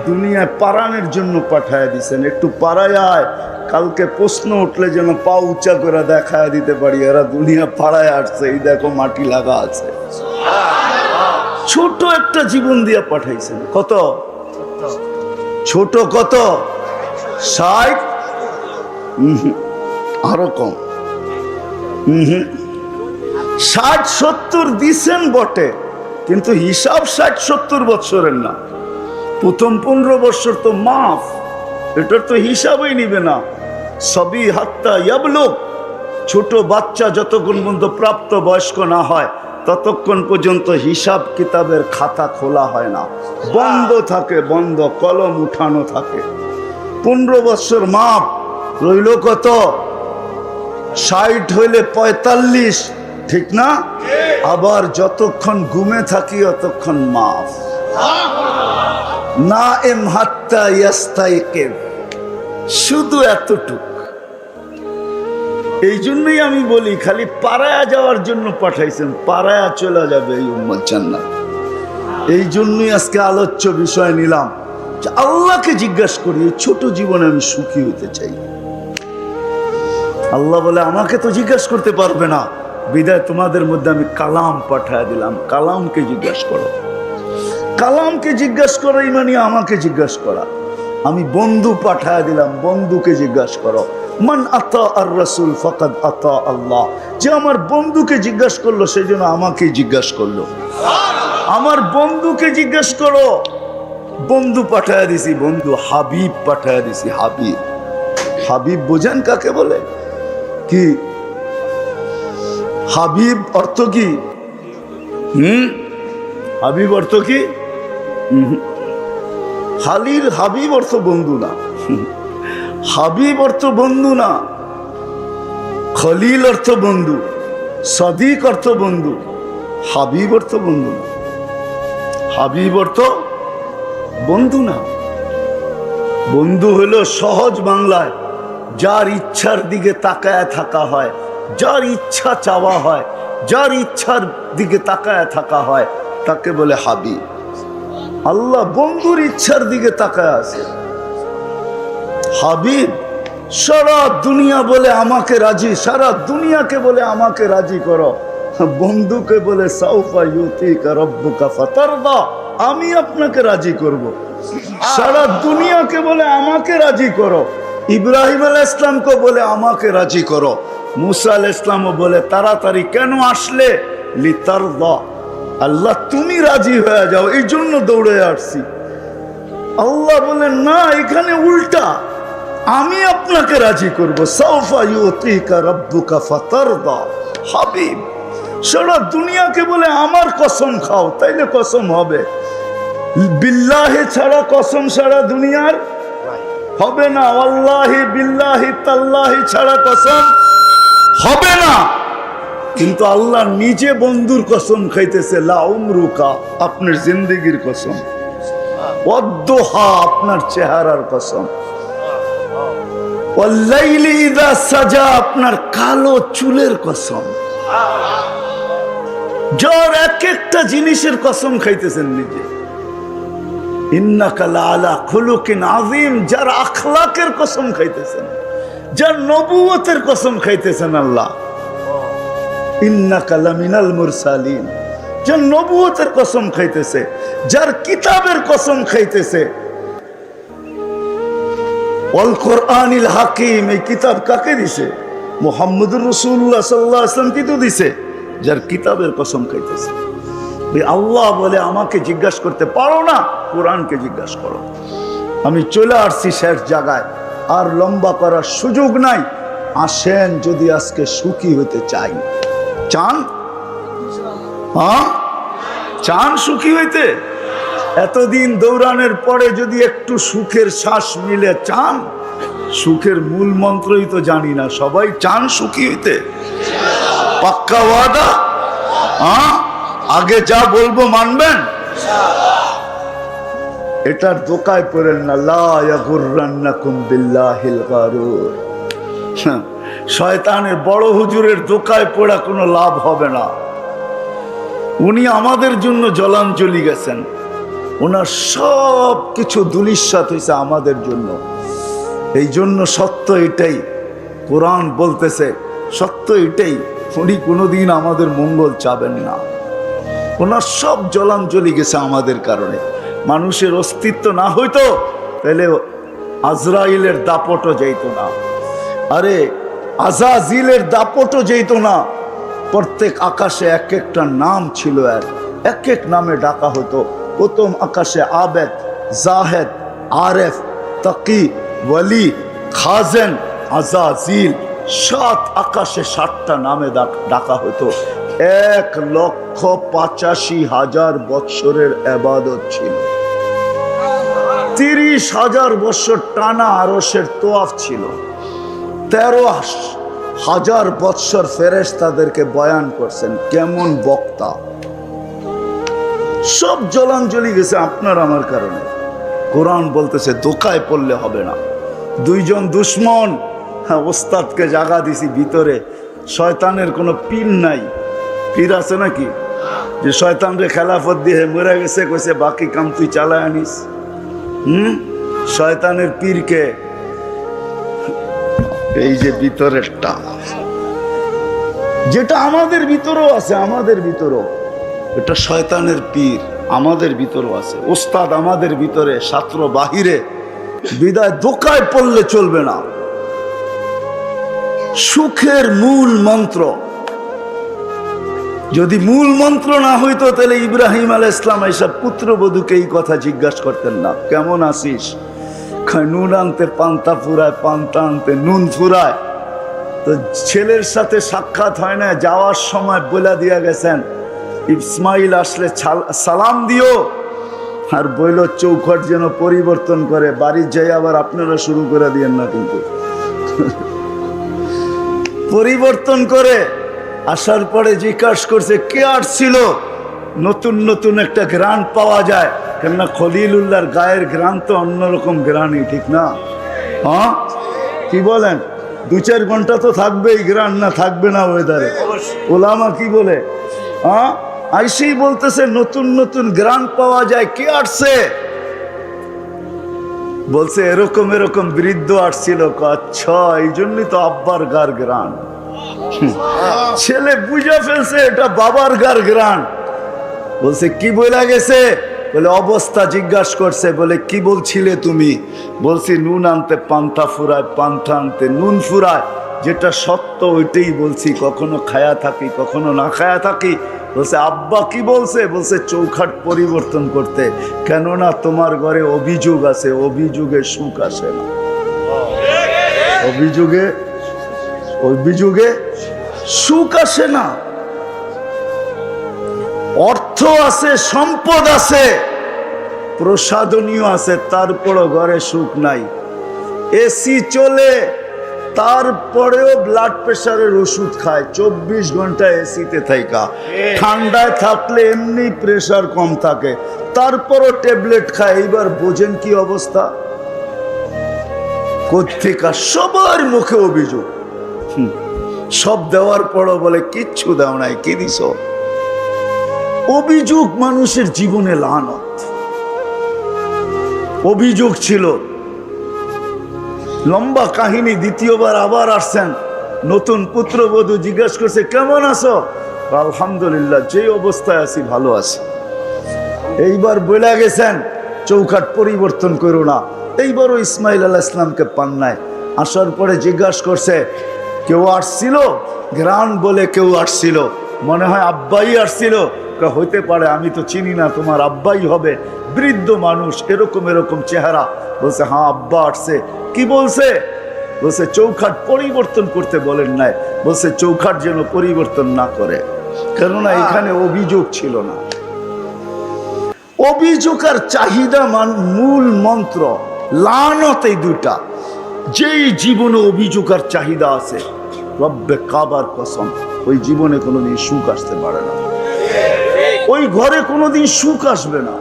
দুনিয়ায় পারানের জন্য পাঠায় দিছেন। একটু পাড়ায় আয়, কালকে প্রশ্ন উঠলে যেন পা উঁচা করে দেখায় দিতে পারি এরা দুনিয়া পাড়ায় আসছে, এই দেখো মাটি লাগা আছে। ছোট একটা জীবন দিয়া পাঠাইছেন। কত ছোট? কত? 60? আরো কম। 60-70 দিছেন বটে, কিন্তু হিসাব 60-70 বছরের না। প্রথম 15 বছর তো মাফ, এটার তো হিসাবই নিবে না। সবই হাত্তা ইয়াবলুগ, ছোট বাচ্চা যতক্ষণ পর্যন্ত প্রাপ্ত বয়স্ক না হয় ততক্ষণ পর্যন্ত হিসাব কিতাবের খাতা খোলা হয় না, বন্ধ থাকে, বন্ধ, কলম উঠানো থাকে। 15 বছর মাপ রইল কত? 60 হইলে 45, ঠিক না? আবার যতক্ষণ ঘুমে থাকি অতক্ষণ মাফ। না এম হাত্তা ইয়াস্তাইকিব, শুধু এতটুক। এই জন্যই আমি বলি খালি পাড়ায়া যাওয়ার জন্য পাঠাইছেন, পাড়ায়া চলে যাবে এই উম্মত জান্নাত। এই জন্যই আজকে আলোচ্য বিষয় নিলাম যে আল্লাহকে জিজ্ঞাসা করি, এই ছোট জীবনে আমি সুখী হতে চাই। আল্লাহ বলে আমাকে তো জিজ্ঞাসা করতে পারবে না, বিদায় তোমাদের মধ্যে আমি কালাম পাঠায় দিলাম। কালামকে জিজ্ঞাসা করো। কালামকে জিজ্ঞাসা করো মানে আমাকে জিজ্ঞাসা করা। আমি বন্ধু পাঠায় দিলাম, বন্ধুকে জিজ্ঞাসা করো। মান আতা আর রাসূল ফাকাদ আতা আল্লাহ। যে আমার বন্ধুকে জিজ্ঞাসা করলো সেই জন্য আমাকে জিজ্ঞাসা করলো। আমার বন্ধুকে জিজ্ঞাসা করো। বন্ধু পাঠায় দিছি, বন্ধু হাবিব পাঠায় দিছি। হাবিব, হাবিব বোঝেন কাকে বলে? কি হাবিব অর্থ কি? হাবিব অর্থ কি? খালিল হাবিব অর্থ বন্ধু না। হাবিব অর্থ বন্ধু না। খলিল অর্থ বন্ধু, সাদিক অর্থ বন্ধু, হাবিব অর্থ বন্ধু না। হাবিব অর্থ বন্ধু না। বন্ধু হলো সহজ বাংলায় যার ইচ্ছার দিকে তাকায় থাকা হয়, যার ইচ্ছা চাওয়া হয়, যার ইচ্ছার দিকে তাকায় থাকা হয়, তাকে বলে হাবিব। আল্লাহ বন্ধুর ইচ্ছার দিকে তাকায় আছে। হাবিব সারা দুনিয়া বলে আমাকে রাজি, সারা দুনিয়াকে বলে আমাকে রাজি করো। বন্ধুকে বলে সাউফা ইউতিকা রাব্বুকা ফাতারদা, আমি আপনাকে রাজি করব। সারা দুনিয়াকে বলে আমাকে রাজি করো। ইব্রাহিম আলাইহিস সালামকে বলে আমাকে রাজি করো। মুসা আলাইহিস সালামও বলে তাড়াতাড়ি কেন আসলে? লিতারদা, আল্লাহ তুমি রাজি হয়ে যাও, এই জন্য দৌড়ে আসছি। আল্লাহ বলেন না, এখানে উল্টা, আমি আপনাকে রাজি করবো। সাউফা ইউতিকা রাব্বুকা ফাতারদা। হাবিব সারা দুনিয়াকে বলে আমার কসম খাও, তাইলে কসম হবে। বিল্লাহি ছাড়া কসম সারা দুনিয়ার হবে না। আল্লাহি বিল্লাহি তাল্লাহি ছাড়া কসম হবে না। কিন্তু আল্লাহ নিজে বন্ধুর কসম খাইতেছে, লা উমরুকা, আপনার জিন্দেগির কসম, ওয়াদ্দুহা, আপনার চেহারার কসম, ওয়াল্লাইলি ইযা সাজা, আপনার কালো চুলের কসম। যার এক একটা জিনিসের কসম খাইতেছেন নিজে। ইন্নাকা লাআলা খুলুকিন আযীম, যার আখলাকের কসম খাইতেছেন, যার নবুয়তের কসম খাইতেছেন আল্লাহ। ইন্নাকা লামিনাল মুরসালিন, যার নবুয়তের কসম খাইতেছে, যার কিতাবের কসম খাইতেছে। ওয়াল কোরআনিল হাকিম, এই কিতাব কাকে দিছে? মুহাম্মদুর রাসূলুল্লাহ সাল্লাল্লাহু আলাইহি ওয়াসাল্লাম কি তো দিছে? যার কিতাবের কসম খাইতেছে। আল্লাহ বলে আমাকে জিজ্ঞাসা করতে পারো না, কোরআনকে জিজ্ঞাসা করো। আমি চলে আসছি শেষ জায়গায়, আর লম্বা করার সুযোগ নাই। আসেন, যদি আজকে সুখী হতে চাই। চান? হ্যাঁ, চান সুখী হইতে? এতদিন দৌড়ানোর পরে যদি একটু সুখের শ্বাস মিলে, চান? সুখের মূল মন্ত্রই তো জানি না, সবাই চান সুখী হইতে? পাক্কা ওয়াদা? হ্যাঁ, আগে যা বলবো মানবেন? এটার দোকায় পড়েন না, লা ইয়াগুররান্নাকুম বিল্লাহিল গারুর। শয়তানের বড় হুজুরের দোকায় পড়া কোনো লাভ হবে না। উনি আমাদের জন্য জলাঞ্জলি গেছেন, ওনার সব কিছু ধূলিসাৎ হয়েছে আমাদের জন্য। এই জন্য সত্য এটাই, কোরআন বলতেছে সত্য এটাই, উনি কোনোদিন আমাদের মঙ্গল চাবেন না। ওনার সব জলাঞ্জলি গেছে আমাদের কারণে। মানুষের অস্তিত্ব না হইতো তাহলে আজরাইলের দাপটও যেত না, আরে আজাজিলের দাপটও যেত না। প্রত্যেক আকাশে এক একটা নাম ছিল, এক এক নামে ডাকা হতো। প্রথম আকাশে আবেদ, জাহেদ, আরেফ, তাকি, ওয়ালি, খাজেন, আজাজিল, 7 আকাশে 7টা নামে ডাকা হতো। 1,85,000 বৎসরের ইবাদত ছিল। 30,000 বৎসর টানা আরশের তোয়াফ ছিল। 13,000 বৎসর ফেরেশতাদেরকে বয়ান করছেন। কেমন বক্তা! সব জলাঞ্জলি গেছে আপনার আমার কারণে। কোরআন বলতেছে দোকায় পড়লে হবে না। 2 জন দুশ্মন, ওস্তাদকে জাগা দিছি ভিতরে। শয়তানের কোনো পীর নাই। পীর আছে নাকি যে শয়তানরে খেলাফত দিয়ে মরে গেছে, কইছে বাকি কাম তুই চালায় আনিস? শয়তানের পীরকে, এই যে ভিতরেরটা, যেটা আমাদের ভিতরেও আছে, আমাদের ভিতরেও এটা শয়তানের পীর আমাদের ভিতরেও আছে। ওস্তাদ আমাদের ভিতরে, ছাত্র বাহিরে। বিদায় দোকায় পড়লে চলবে না। সুখের মূল মন্ত্র যদি মূল মন্ত্র না হইতো, তাহলে ইব্রাহিম আলাইহিস সালাম এইসব পুত্রবধূকে এই কথা জিজ্ঞাসা করতেন না, কেমন আছিস? নুন আনতে পান্তা ফুরায়, পান্তা আনতে নুন ফুরায়। তো ছেলের সাথে সাক্ষাৎ হয় না, যাওয়ার সময় বলে দিয়া গেছেন ইসমাইল আসলে সালাম দিও, আর বইল চৌখট যেন পরিবর্তন করে। বাড়ি যাই আবার আপনারা শুরু করে দিয়েন না কিন্তু। পরিবর্তন করে আসার পরে জিজ্ঞাসা করছে কে আসছিল। নতুন নতুন একটা গ্রান পাওয়া যায়, কেননা খলিলুল্লাহর গায়ের গ্রান তো অন্যরকম গ্রানই, ঠিক না? হ্যাঁ, কি বলেন? 2-4 ঘন্টা তো থাকবেই গ্রান, না থাকবে না ওয়েদারে? ওলামা কি বলে? হ্যাঁ, আইসেই বলতেছে নতুন নতুন গ্রান পাওয়া যায়, কে আসছে? বলছে এরকম এরকম বৃদ্ধ আসছিল। আচ্ছা, এই জন্যই তো আব্বার গার গ্রান। ছেলে বুঝা ফেলছে এটা বাবার গার গ্রান। বলছে কি বইলা গেছে? বলে অবস্থা জিজ্ঞাসা করছে। বলে কি বলছিলে তুমি? বলছি নুন আনতে পান্তা ফুরায়, পান্তা আনতে নুন ফুরায়। যেটা সত্য ওইটাই বলছি, কখনো খায়া থাকি কখনো না খায়া থাকি। বলছে আব্বা কি বলছে? বলছে চৌখাট পরিবর্তন করতে, কেননা তোমার ঘরে অভিযোগ আছে, অভিযোগে সুখ আসে না। অভিযোগে সুখ আসে না। অর্থ আছে, সম্পদ আছে, প্রসাদনীয় আছে, তারপরও ঘরে সুখ নাই। এসি চলে, তারপরেও ব্লাড প্রেশারের ওষুধ খায়, 24 ঘন্টা এসিতে থাকা। ঠান্ডায় থাকলে এমনি প্রেশার কম থাকে, তারপরও ট্যাবলেট খায়। এইবার বোঝেন কি অবস্থা। কোত্থেকা সবার মুখে অভিযোগ। সব দেওয়ার পরও বলে কিচ্ছু দাও নাই, কি দিছ? অভিযোগ মানুষের জীবনে লানত। অভিযোগ ছিল। লম্বা কাহিনী। দ্বিতীয়বার আবার আসছেন, নতুন পুত্রবধূ জিজ্ঞেস করছে কেমন আছো? আলহামদুলিল্লাহ, যে অবস্থায় আছি ভালো আছি। এইবার বলে গেছেন চৌখাট পরিবর্তন করো না। এইবারও ইসমাইল আলাইহিস সালামকে পান নাই। আসার পরে জিজ্ঞাসা করছে কেউ আসছিল? গ্রান বলে কেউ আসছিল, মনে হয় আব্বাই আসছিল। হইতে পারে, আমি তো চিনি না, তোমার আব্বাই হবে, বৃদ্ধ মানুষ, এরকম এরকম চেহারা। বলছে হ্যাঁ আব্বা আসছে। কি বলছে? বলছে চৌখাট পরিবর্তন করতে বলেন নাই। বলছে চৌখাট যেন পরিবর্তন না করে, কেননা এখানে অভিযোগ ছিল না। অভিযোগ আর চাহিদা মূল মন্ত্র, লানত এই দুটা। যেই জীবনে অভিযোগ আর চাহিদা আছে, রব্বে কাবার কসম, ওই জীবনে কোনোদিন সুখ আসতে পারে না। ওই ঘরে কোনোদিন সুখ আসবে না,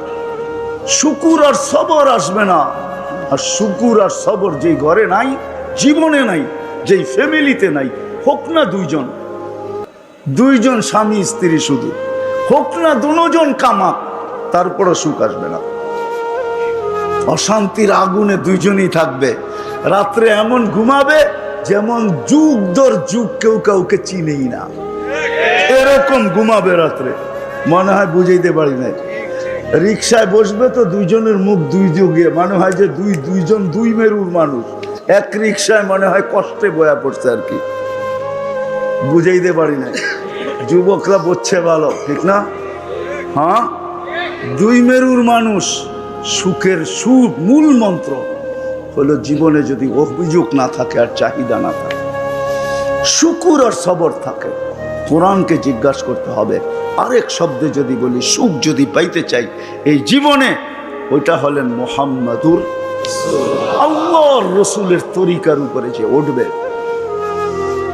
শুকুর আর সবর আসবে না। আর শুকুর আর সবর যেই ঘরে নাই, জীবনে নাই, যেই ফ্যামিলিতে নাই, হোক না দুইজন স্বামী স্ত্রী, শুধু হোক না দুজন কামাক, তারপরও সুখ আসবে না। অশান্তির আগুনে দুইজনই থাকবে। রাত্রে এমন ঘুমাবে যেমন যুগ দর যুগ কেউ কাউকে চিনেই না, এরকম ঘুমাবে রাত্রে। মনে হয় বুঝাইতে পারি নাই। রিক্সায় বসবে তো দুইজনের মুখ দুই দিকে, মনে হয় যে দুইজন দুই মেরুর মানুষ এক রিক্সায়, মনে হয় কষ্টে বয়া পড়ছে আর কি। বুঝাইতে পারি নাই। যুবকরা বলছে ভালো, ঠিক না? হ্যাঁ, দুই মেরুর মানুষ। সুখের মূল মন্ত্র হলো জীবনে যদি অভিযোগ না থাকে আর চাহিদা না থাকে, শুকুর আর সবর থাকে। কোরআনকে জিজ্ঞাসা করতে হবে। আরেক শব্দে যদি বলি, সুখ যদি পাইতে চাই এই জীবনে, ওইটা হলেন মুহাম্মাদুর আল্লাহর রসুলের তরিকার উপরে যে উঠবে।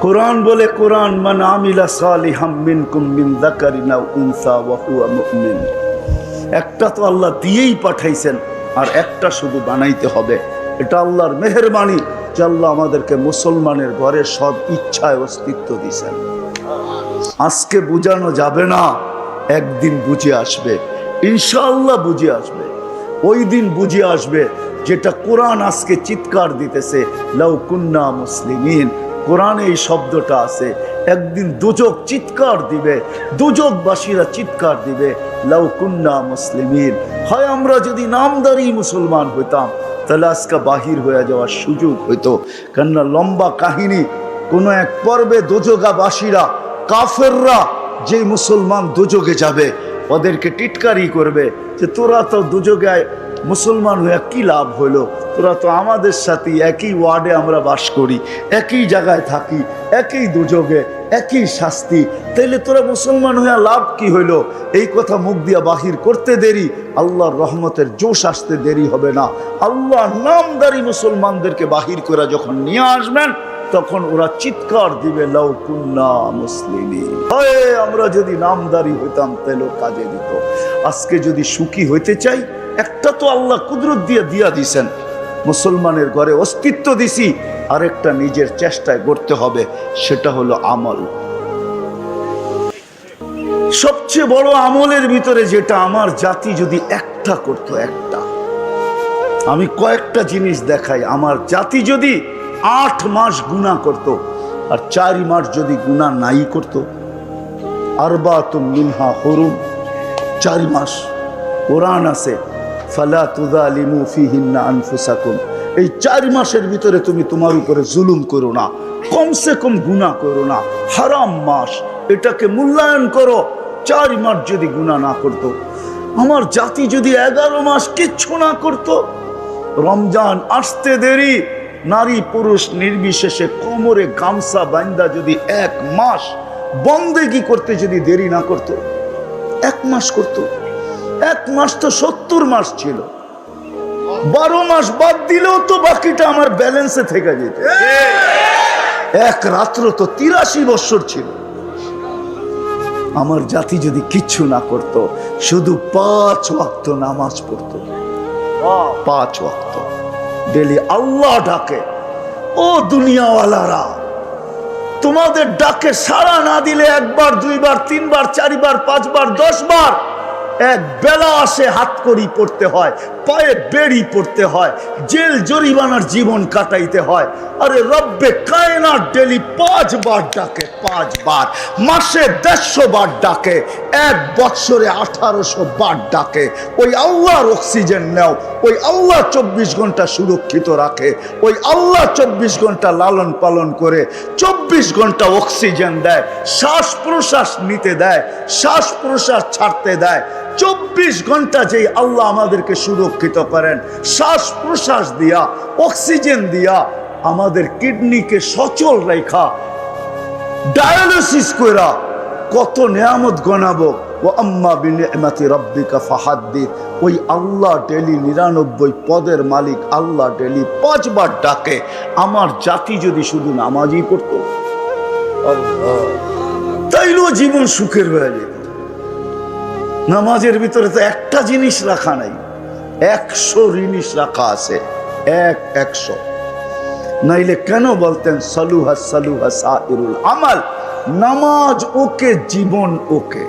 কোরআন বলে, কোরআন মান আমিলা সালিহাম মিনকুম মিন যাকারিন আও উনসা ওয়া হুয়া মুমিন। একটা তো আল্লাহ দিয়েই পাঠাইছেন, আর একটা শুধু বানাইতে হবে। এটা আল্লাহর মেহেরবানি যে আল্লাহ আমাদেরকে মুসলমানের ঘরে সব ইচ্ছায় অস্তিত্ব দিয়েছেন। আজকে বুঝানো যাবে না, একদিন বুঝে আসবে, ইনশাআল্লাহ বুঝে আসবে। ওই দিন বুঝে আসবে যেটা কোরআন আজকে চিৎকার দিতেছে, লাউ কুন্না মুসলিমিন। কোরআনে এই শব্দটা আছে। একদিন দুজক চিৎকার দিবে, দুজকবাসীরা চিৎকার দিবে, লাউ কুন্না মুসলিমিন। হয় আমরা যদি নামদারি মুসলমান হইতাম, তাহলে আজকে বাহির হয়ে যাওয়ার সুযোগ হইতো। কেননা লম্বা কাহিনী। কোনো এক পর্বে দোজগাবাসীরা, কাফেররা, যে মুসলমান দুযোগে যাবে, ওদেরকে টিটকারি করবে যে তোরা তো দুযোগে মুসলমান হয়ে কি লাভ হইলো? তোরা তো আমাদের সাথে একই ওয়ার্ডে আমরা বাস করি, একই জায়গায় থাকি, একই দুযোগে, একই শাস্তি, তাইলে তোরা মুসলমান হয়ে লাভ কি হইলো? এই কথা মুখ দিয়া বাহির করতে দেরি, আল্লাহর রহমতের জোশ আসতে দেরি হবে না। আল্লাহ নামদারি মুসলমানদেরকে বাহির করে যখন নিয়ে আসবেন, তখন ওরা চিৎকার দিবে, লাউ কুন্না মুসলিমিন। হয় আমরা যদি নামদারি হইতাম তাহলে কাজে দিত। আজকে যদি সুখী হইতে চাই, একটা তো আল্লাহ কুদরত দিয়া দিছেন, মুসলমানের ঘরে অস্তিত্ব দিছি, আরেকটা নিজের চেষ্টায় করতে হবে, সেটা হলো আমল। সবচেয়ে বড় আমলের ভিতরে যেটা আমার জাতি যদি একটা করত, একটা, আমি কয়েকটা জিনিস দেখাই। আমার জাতি যদি 8 মাস গুনাহ করত, আর 4 মাস যদি গুনাহ নাই করত, আরবাতুম মিনহা হুরুম, 4 মাস কোরআন আছে, ফালা তুযালিমু ফীহিন্না আনফুসাকুম। এই 4 মাসের ভিতরে তুমি তোমার উপরে জুলুম করো না, কমসে কম গুনাহ করো না। হারাম মাস, এটাকে মূল্যায়ন করো। 4 মাস যদি গুনাহ না করত, আমার জাতি যদি 11 মাস কিচ্ছু না করত, রমজান আসতে দেরি, নারী পুরুষ নির্বিশেষে কোমরে গামছা বাঁধা যদি 1 মাস বন্দেগি করতে যদি দেরি না করত, 1 মাস করত। 1 মাস তো 70 মাস ছিল, 12 মাস বাদ দিলেও তো বাকিটা আমার ব্যালেন্সে থেকে যেত। এক রাত্র তো 83 বছর ছিল। আমার জাতি যদি কিচ্ছু না করত, শুধু 5 ওয়াক্ত নামাজ পড়তো, 5 ওয়াক্ত ডেলি। আল্লাহ ডাকে, ও দুনিয়াওয়ালারা, তোমাদের ডাকে সাড়া না দিলে 1 বার 2 বার 3 বার 4 বার 5 বার 10 বার এক বেলা আসে, হাত করি পড়তে হয়, পায়ে বেড়ি পড়তে হয়, জেল জরিমানার জীবন কাটাইতে হয়। আরে রব্বে কায়নাত ডেলি 5 বার ডাকে, 5 বার, মাসে 150 বার ডাকে, 1 বছরে 1800 বার ডাকে। ওই আল্লাহর অক্সিজেন নাও, ওই আল্লাহ 24 ঘন্টা সুরক্ষিত রাখে, ওই আল্লাহ 24 ঘন্টা লালন পালন করে, 24 ঘন্টা অক্সিজেন দেয়, শ্বাস প্রশ্বাস নিতে দেয়, শ্বাস প্রশ্বাস ছাড়তে দেয়। 24 ঘন্টা যেই আল্লাহ আমাদেরকে সুরক্ষিত করেন, শ্বাস প্রশ্বাস দিয়া, অক্সিজেন দিয়া, আমাদের কিডনিকে সচল রেখা, ডায়ালিসিস কইরা কত নিয়ামত গনাবো। ও আম্মা বিনিআমাতি রাব্বিকা ফাহাদ্দিস। ওই আল্লাহ ডেলি 99 পদের মালিক আল্লাহ ডেলি 5 বার ডাকে। আমার জাতি যদি শুধু নামাজই পড়তো, তাইলেও জীবন সুখের হয়ে যেত। নামাজের ভিতরে তো একটা জিনিস রাখা নাই, 100 জিনিস রাখা আছে, 100। নাইলে কেন বলতেন সালুহা সালুহা সাইরুল আমাল? নামাজ ওকে, জীবন ওকে,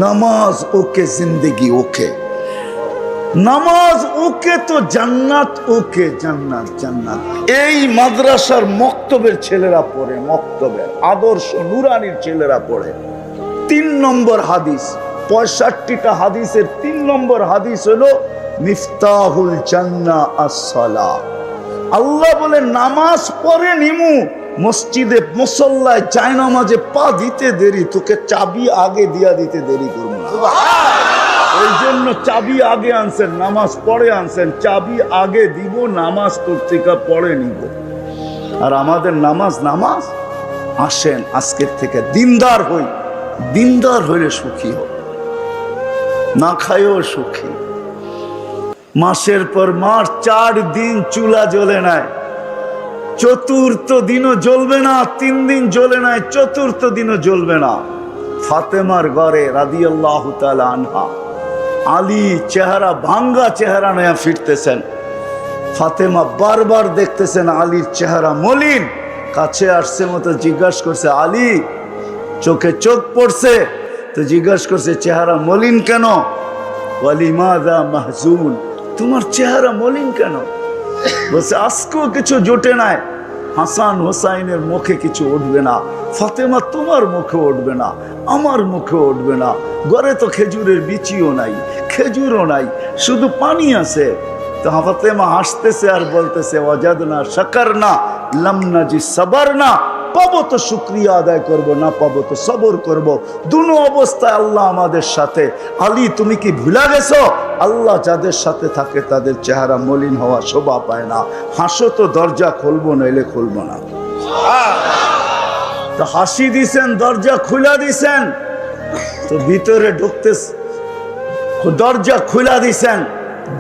নামাজ ওকে, জিন্দেগি ওকে। নামাজ ওকে তো জান্নাত ওকে, জান্নাত জান্নাত। এই মাদ্রাসার মক্তবের ছেলেরা পড়ে, মক্তবের আদর্শ নুরানির ছেলেরা পড়ে। 3 নম্বর হাদিস, 65টা হাদিসের 3 নম্বর হাদিস হলো মিফতাহুল জান্নাহ আস-সালাহ। আল্লাহ বলে নামাজ পড়ে নিমু, মসজিদে মুসল্লায় জায়নামাজে পা দিতে দেরি, তোকে চাবি আগে দিয়া দিতে দেরি করবো না। ওই জন্য চাবি আগে আনছেন, নামাজ পড়ে আনছেন, চাবি আগে দিব, নামাজ পত্রিকা পড়ে নিব। আর আমাদের নামাজ নামাজ। আসেন আজকের থেকে দিনদার হই, দিনদার হইলে সুখী হোক, না খাইও সুখী। মাসের পর মাস 4 দিন চুলা জ্বলে নাই, 4th দিনও জ্বলবে না, 3 দিন জ্বলে নাই, 4th দিনও জ্বলবে না। ফাতেমার ঘরে রাদিয়াল্লাহু তাআলা আনহা, আলী চেহারা ভাঙ্গা চেহারা নিয়ে ফিরতেছেন। ফাতেমা বারবার দেখতেছেন আলীর চেহারা মলিন, কাছে আসছে মতো জিজ্ঞাসা করছে, আলী চোখে চোখ পড়ছে তো জিজ্ঞাসা করছে চেহারা মলিন কেন? ওয়ালিমাযা মাহজুন, তোমার চেহারা মলিন কেন? বলছে আজকেও কিছু জোটে নাই, হাসান হোসাইনের মুখে কিছু উঠবে না, ফাতেমা তোমার মুখে উঠবে না, আমার মুখে উঠবে না, ঘরে তো খেজুরের বিচিও নাই, খেজুরও নাই, শুধু পানি আছে। তো ফাতেমা হাসতেছে আর বলতেছে ওয়াজাদনা শাকারনা লাম নাজি সাবারনা, পাবো তো শুকরিয়া আদায় করব, না পাবো তো সবর করব, দুনো অবস্থায় আল্লাহ আমাদের সাথে। আলী তুমি কি ভুলা গেছো? আল্লাহ যাদের সাথে থাকে তাদের চেহারা মলিন হওয়া শোভা পায় না। হাসো তো দরজা খুলবো, নইলে খুলবো না। তো হাসি দিছেন, দরজা খুলা দিছেন, তো ভিতরে ঢুকতে, দরজা খুলা দিছেন,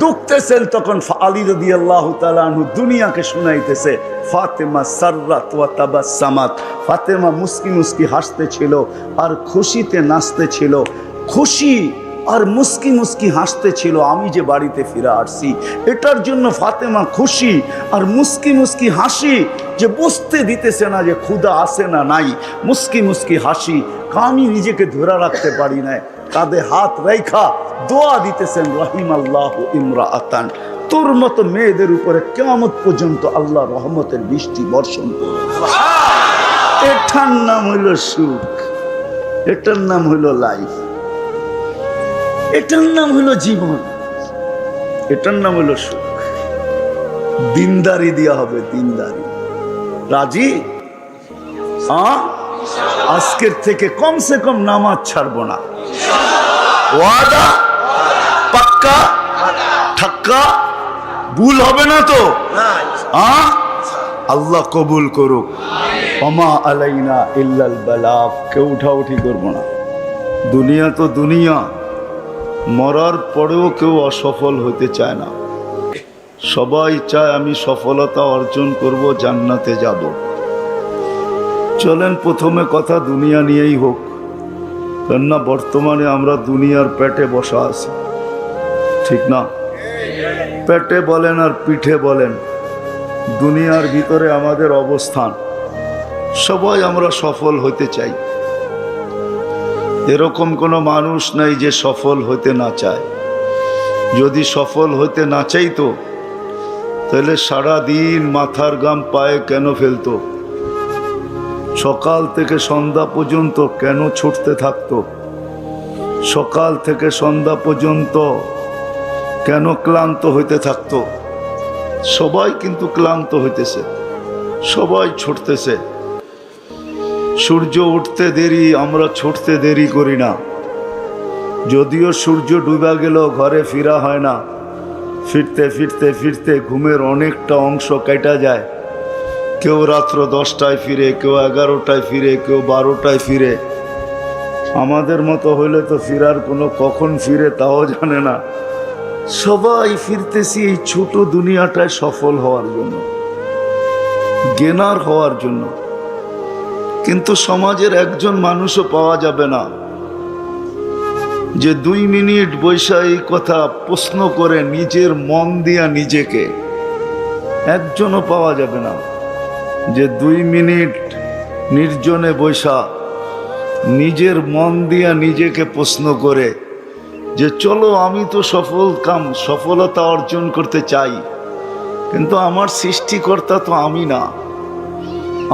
ঢুকতেছেন, তখন আলী রাদিয়াল্লাহু তাআলা আনহু দুনিয়াকে শুনাইতেছে ফাতেমা সাররাত ওয়া তাবাসসামাত। ফাতেমা মুস্কি মুস্কি হাসতেছিল আর খুশিতে নাচতেছিল, খুশি আর মুস্কি মুস্কি হাসতেছিল। আমি যে বাড়িতে ফিরে আসছি এটার জন্য ফাতেমা খুশি আর মুস্কি মুস্কি হাসি, যে বুঝতে দিতেছে না যে ক্ষুধা আছে না নাই, মুস্কি মুস্কি হাসি। আমি নিজেকে ধরে রাখতে পারি না, কাঁধে হাত রেখা দোয়া দিতেছেন রাহিমাল্লাহু ইমরাআতান, তোর মতো মেয়েদের উপরে কিয়ামত পর্যন্ত আল্লাহ রহমতের বৃষ্টি বর্ষণ করবে। এটার নাম হলো সুখ, এটার নাম হলো লাইফ, এটার নাম হলো জীবন, এটার নাম হলো সুখ। দিনদারি দেওয়া হবে, দিনদারি। রাজি? হ্যাঁ, আজকের থেকে কমসে কম নামাজ ছাড়বো না। ওয়াদা পাক্কা ঠাক্কা, ভুল হবে না তো? আল্লাহ কবুল করুক। ওমা আলাইনা ইল্লাল বালাগ, কেউ উঠাউঠি করবো না। দুনিয়া তো দুনিয়া, মরার পরেও কেউ অসফল হতে চায় না। সবাই চায় আমি সফলতা অর্জন করব, জান্নাতে যাব। চলেন প্রথমে কথা দুনিয়া নিয়েই হোক, কেননা বর্তমানে আমরা দুনিয়ার পেটে বসা আছি, ঠিক না? পেটে বলেন আর পিঠে বলেন, দুনিয়ার ভিতরে আমাদের অবস্থান। সবাই আমরা সফল হতে চাই, এরকম কোনো মানুষ নাই যে সফল হতে না চায়। যদি সফল হতে না চাইতো তাহলে সারা দিন মাথার ঘাম পায়ে কেন ফেলতো? সকাল থেকে সন্ধ্যা পর্যন্ত কেন ছুটতে থাকতো? সকাল থেকে সন্ধ্যা পর্যন্ত কেন ক্লান্ত হইতে থাকতো? সবাই কিন্তু ক্লান্ত হইতেছে, সবাই ছুটতেছে। সূর্য উঠতে দেরি, আমরা ছুটতে দেরি করি না। যদিও সূর্য ডুবে গেল ঘরে ফিরা হয় না, ফিরতে ফিরতে ফিরতে ঘুমের অনেকটা অংশ কেটে যায়। কেউ রাত্র 10টায় ফিরে, কেউ 11টায় ফিরে, কেউ 12টায় ফিরে। আমাদের মতো হইলে তো ফিরার কোনো কখন ফিরে তাও জানে না। সবাই ফিরতেছি এই ছোট দুনিয়াটায় সফল হওয়ার জন্য, গেনার হওয়ার জন্য। কিন্তু সমাজের একজন মানুষও পাওয়া যাবে না যে 2 মিনিট বৈশা এই কথা প্রশ্ন করে নিজের মন দিয়া নিজেকে। একজনও পাওয়া যাবে না যে 2 মিনিট নির্জনে বৈশা নিজের মন দিয়া নিজেকে প্রশ্ন করে যে চলো আমি তো সফলতা অর্জন করতে চাই, কিন্তু আমার সৃষ্টিকর্তা তো আমি না।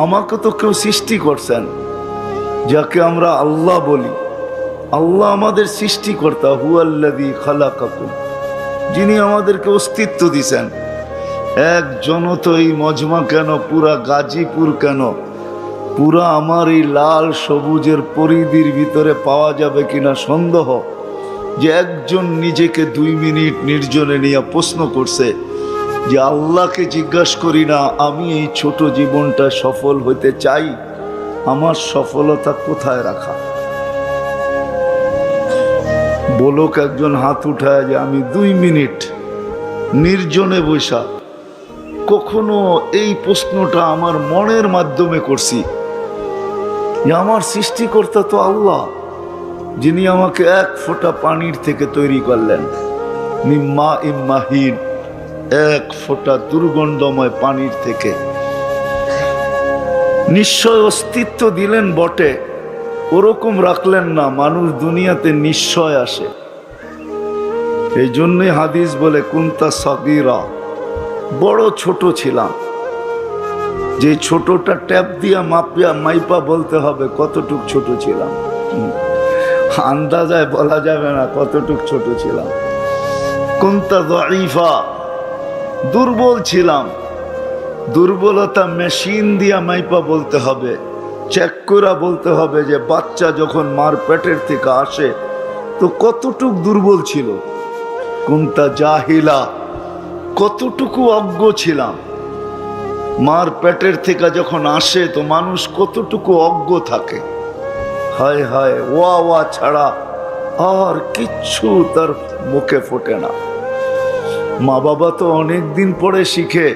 আমাকে তো কেউ সৃষ্টি করছেন, যাকে আমরা আল্লাহ বলি। আল্লাহ আমাদের সৃষ্টিকর্তা, হুয়াল্লাযী খালাকাকুম, যিনি আমাদেরকে অস্তিত্ব দিয়েছেন। একজনও তো এই মজমা কেন, পুরা গাজীপুর কেন, পুরা আমার এই লাল সবুজের পরিধির ভিতরে পাওয়া যাবে কিনা সন্দেহ যে একজন নিজেকে 2 মিনিট নির্জনে নিয়ে প্রশ্ন করছে যে আল্লাহকে জিজ্ঞাসা করি না আমি এই ছোট জীবনটা সফল হতে চাই, আমার সফলতা কোথায় রাখা? বলুক একজন হাত উঠায় যে আমি 2 মিনিট নির্জনে বৈশা কখনো এই প্রশ্নটা আমার মনের মাধ্যমে করছি যে আমার সৃষ্টিকর্তা তো আল্লাহ, যিনি আমাকে 1 ফোঁটা পানির থেকে তৈরি করলেন, মিম্মা ইম্মাহিন, 1 ফোঁটা দুর্গন্ধময় পানির থেকে। নিশ্চয় অস্তিত্ব দিলেন বটে, ওরকম রাখলেন না মানুষ দুনিয়াতে নিশ্চয় আসে। এই জন্যই হাদিস বলে কুনতা সাগীরা, বড় ছোট ছিলাম। যে ছোটটা ট্যাপ দিয়া মাইপা বলতে হবে কতটুক ছোট ছিলাম, আন্দাজায় বলা যাবে না কতটুক ছোট ছিলাম। কুনতা যায়ীফা, দুর্বল ছিলাম। দুর্বলতা মেশিন দিয়া মাইপা বলতে হবে, চেক করে বলতে হবে যে বাচ্চা যখন মার পেটের থেকে আসে তো কতটুক দুর্বল ছিল। কুনতা জাহিলা, কতটুকু অজ্ঞ ছিলাম। মার পেটের থেকে যখন আসে তো মানুষ কতটুকু অজ্ঞ থাকে। হায় হায়, ওয়া ছাড়া আর কিচ্ছু তার মুখে ফোটে না। মা বাবা তো অনেক দিন পরে শিখে,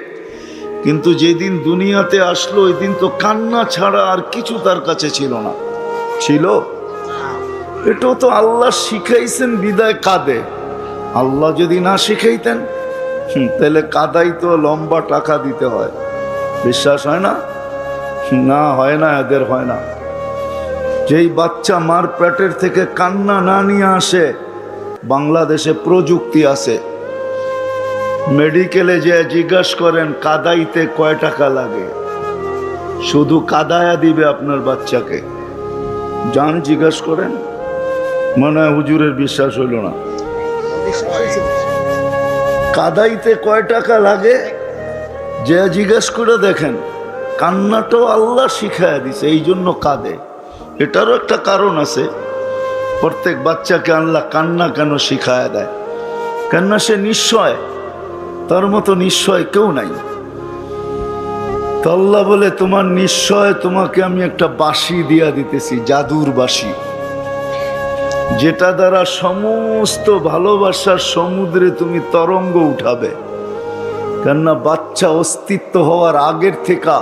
কিন্তু যেদিন দুনিয়াতে আসলো ওই দিন তো কান্না ছাড়া আর কিছু তার কাছে ছিল না। ছিল? এটাও তো আল্লাহ শিখাইছেন বিদায় কাঁদে। আল্লাহ যদি না শিখাইতেন তাহলে কাদাই তো লম্বা টাকা দিতে হয়। বিশ্বাস হয় না? না, হয় না, এদের হয় না। যেই বাচ্চা মার পেটের থেকে কান্না না নিয়ে আসে, বাংলাদেশে প্রযুক্তি আছে, মেডিকেলে যে জিজ্ঞাসা করেন কাদাইতে কয় টাকা লাগে, শুধু কাদায়া দিবে আপনার বাচ্চাকে। যান জিজ্ঞাসা করেন, মনে হয় হুজুরের বিশ্বাস হইল না। কাদাইতে কয় টাকা লাগে যে জিজ্ঞাসা করে দেখেন। কান্নাটাও আল্লাহ শিখাইয়া দিছে, এই জন্য কাঁদে। এটারও একটা কারণ আছে। প্রত্যেক বাচ্চাকে আল্লাহ কান্না কেন শিখায় দেয়? কেননা সে নিশ্চয়, তার মতো নিশ্চয় কেউ নাই। তো আল্লাহ বলে তোমার নিশ্চয় তোমাকে আমি একটা বাঁশি দিয়া দিতেছি, জাদুর বাঁশি, যেটা দ্বারা সমস্ত ভালোবাসার সমুদ্রে তুমি তরঙ্গ উঠাবে। কেননা বাচ্চা অস্তিত্ব হওয়ার আগের থেকে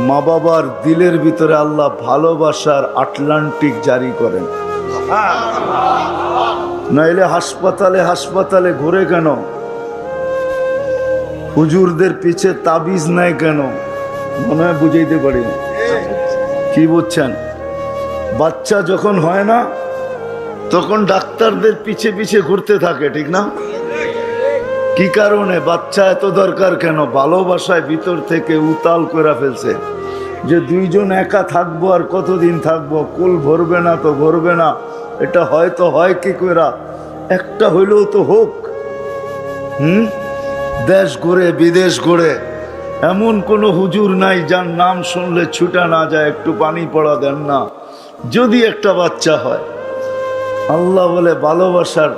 মা বাবার দিলের ভিতরে আল্লাহ ভালোবাসার আটলান্টিক জারি করেন। নাইলে হাসপাতালে হাসপাতালে ঘুরে কেন? হুজুরদের পিছে তাবিজ নাই কেন? মনে হয় বুঝাইতে পারি না। কি বুঝছেন? বাচ্চা যখন হয় না তখন ডাক্তারদের পিছে পিছে ঘুরতে থাকে, ঠিক না? কি কারণে? বাচ্চা এত দরকার কেন? ভালোবাসায় ভিতর থেকে উতাল করে ফেলছে যে দুইজন একা থাকবো, আর কতদিন থাকবো, কুল ভরবে না তো ভরবে না, এটা হয়তো হয় কি করে, একটা হইলেও তো হোক। দেশ ঘুরে বিদেশ ঘুরে এমন কোনো হুজুর নাই যার নাম শুনলে ছুটা না যায়, একটু পানি পড়া দেন না, যদি একটা বাচ্চা হয়। আল্লাহ বলে ভালোবাসার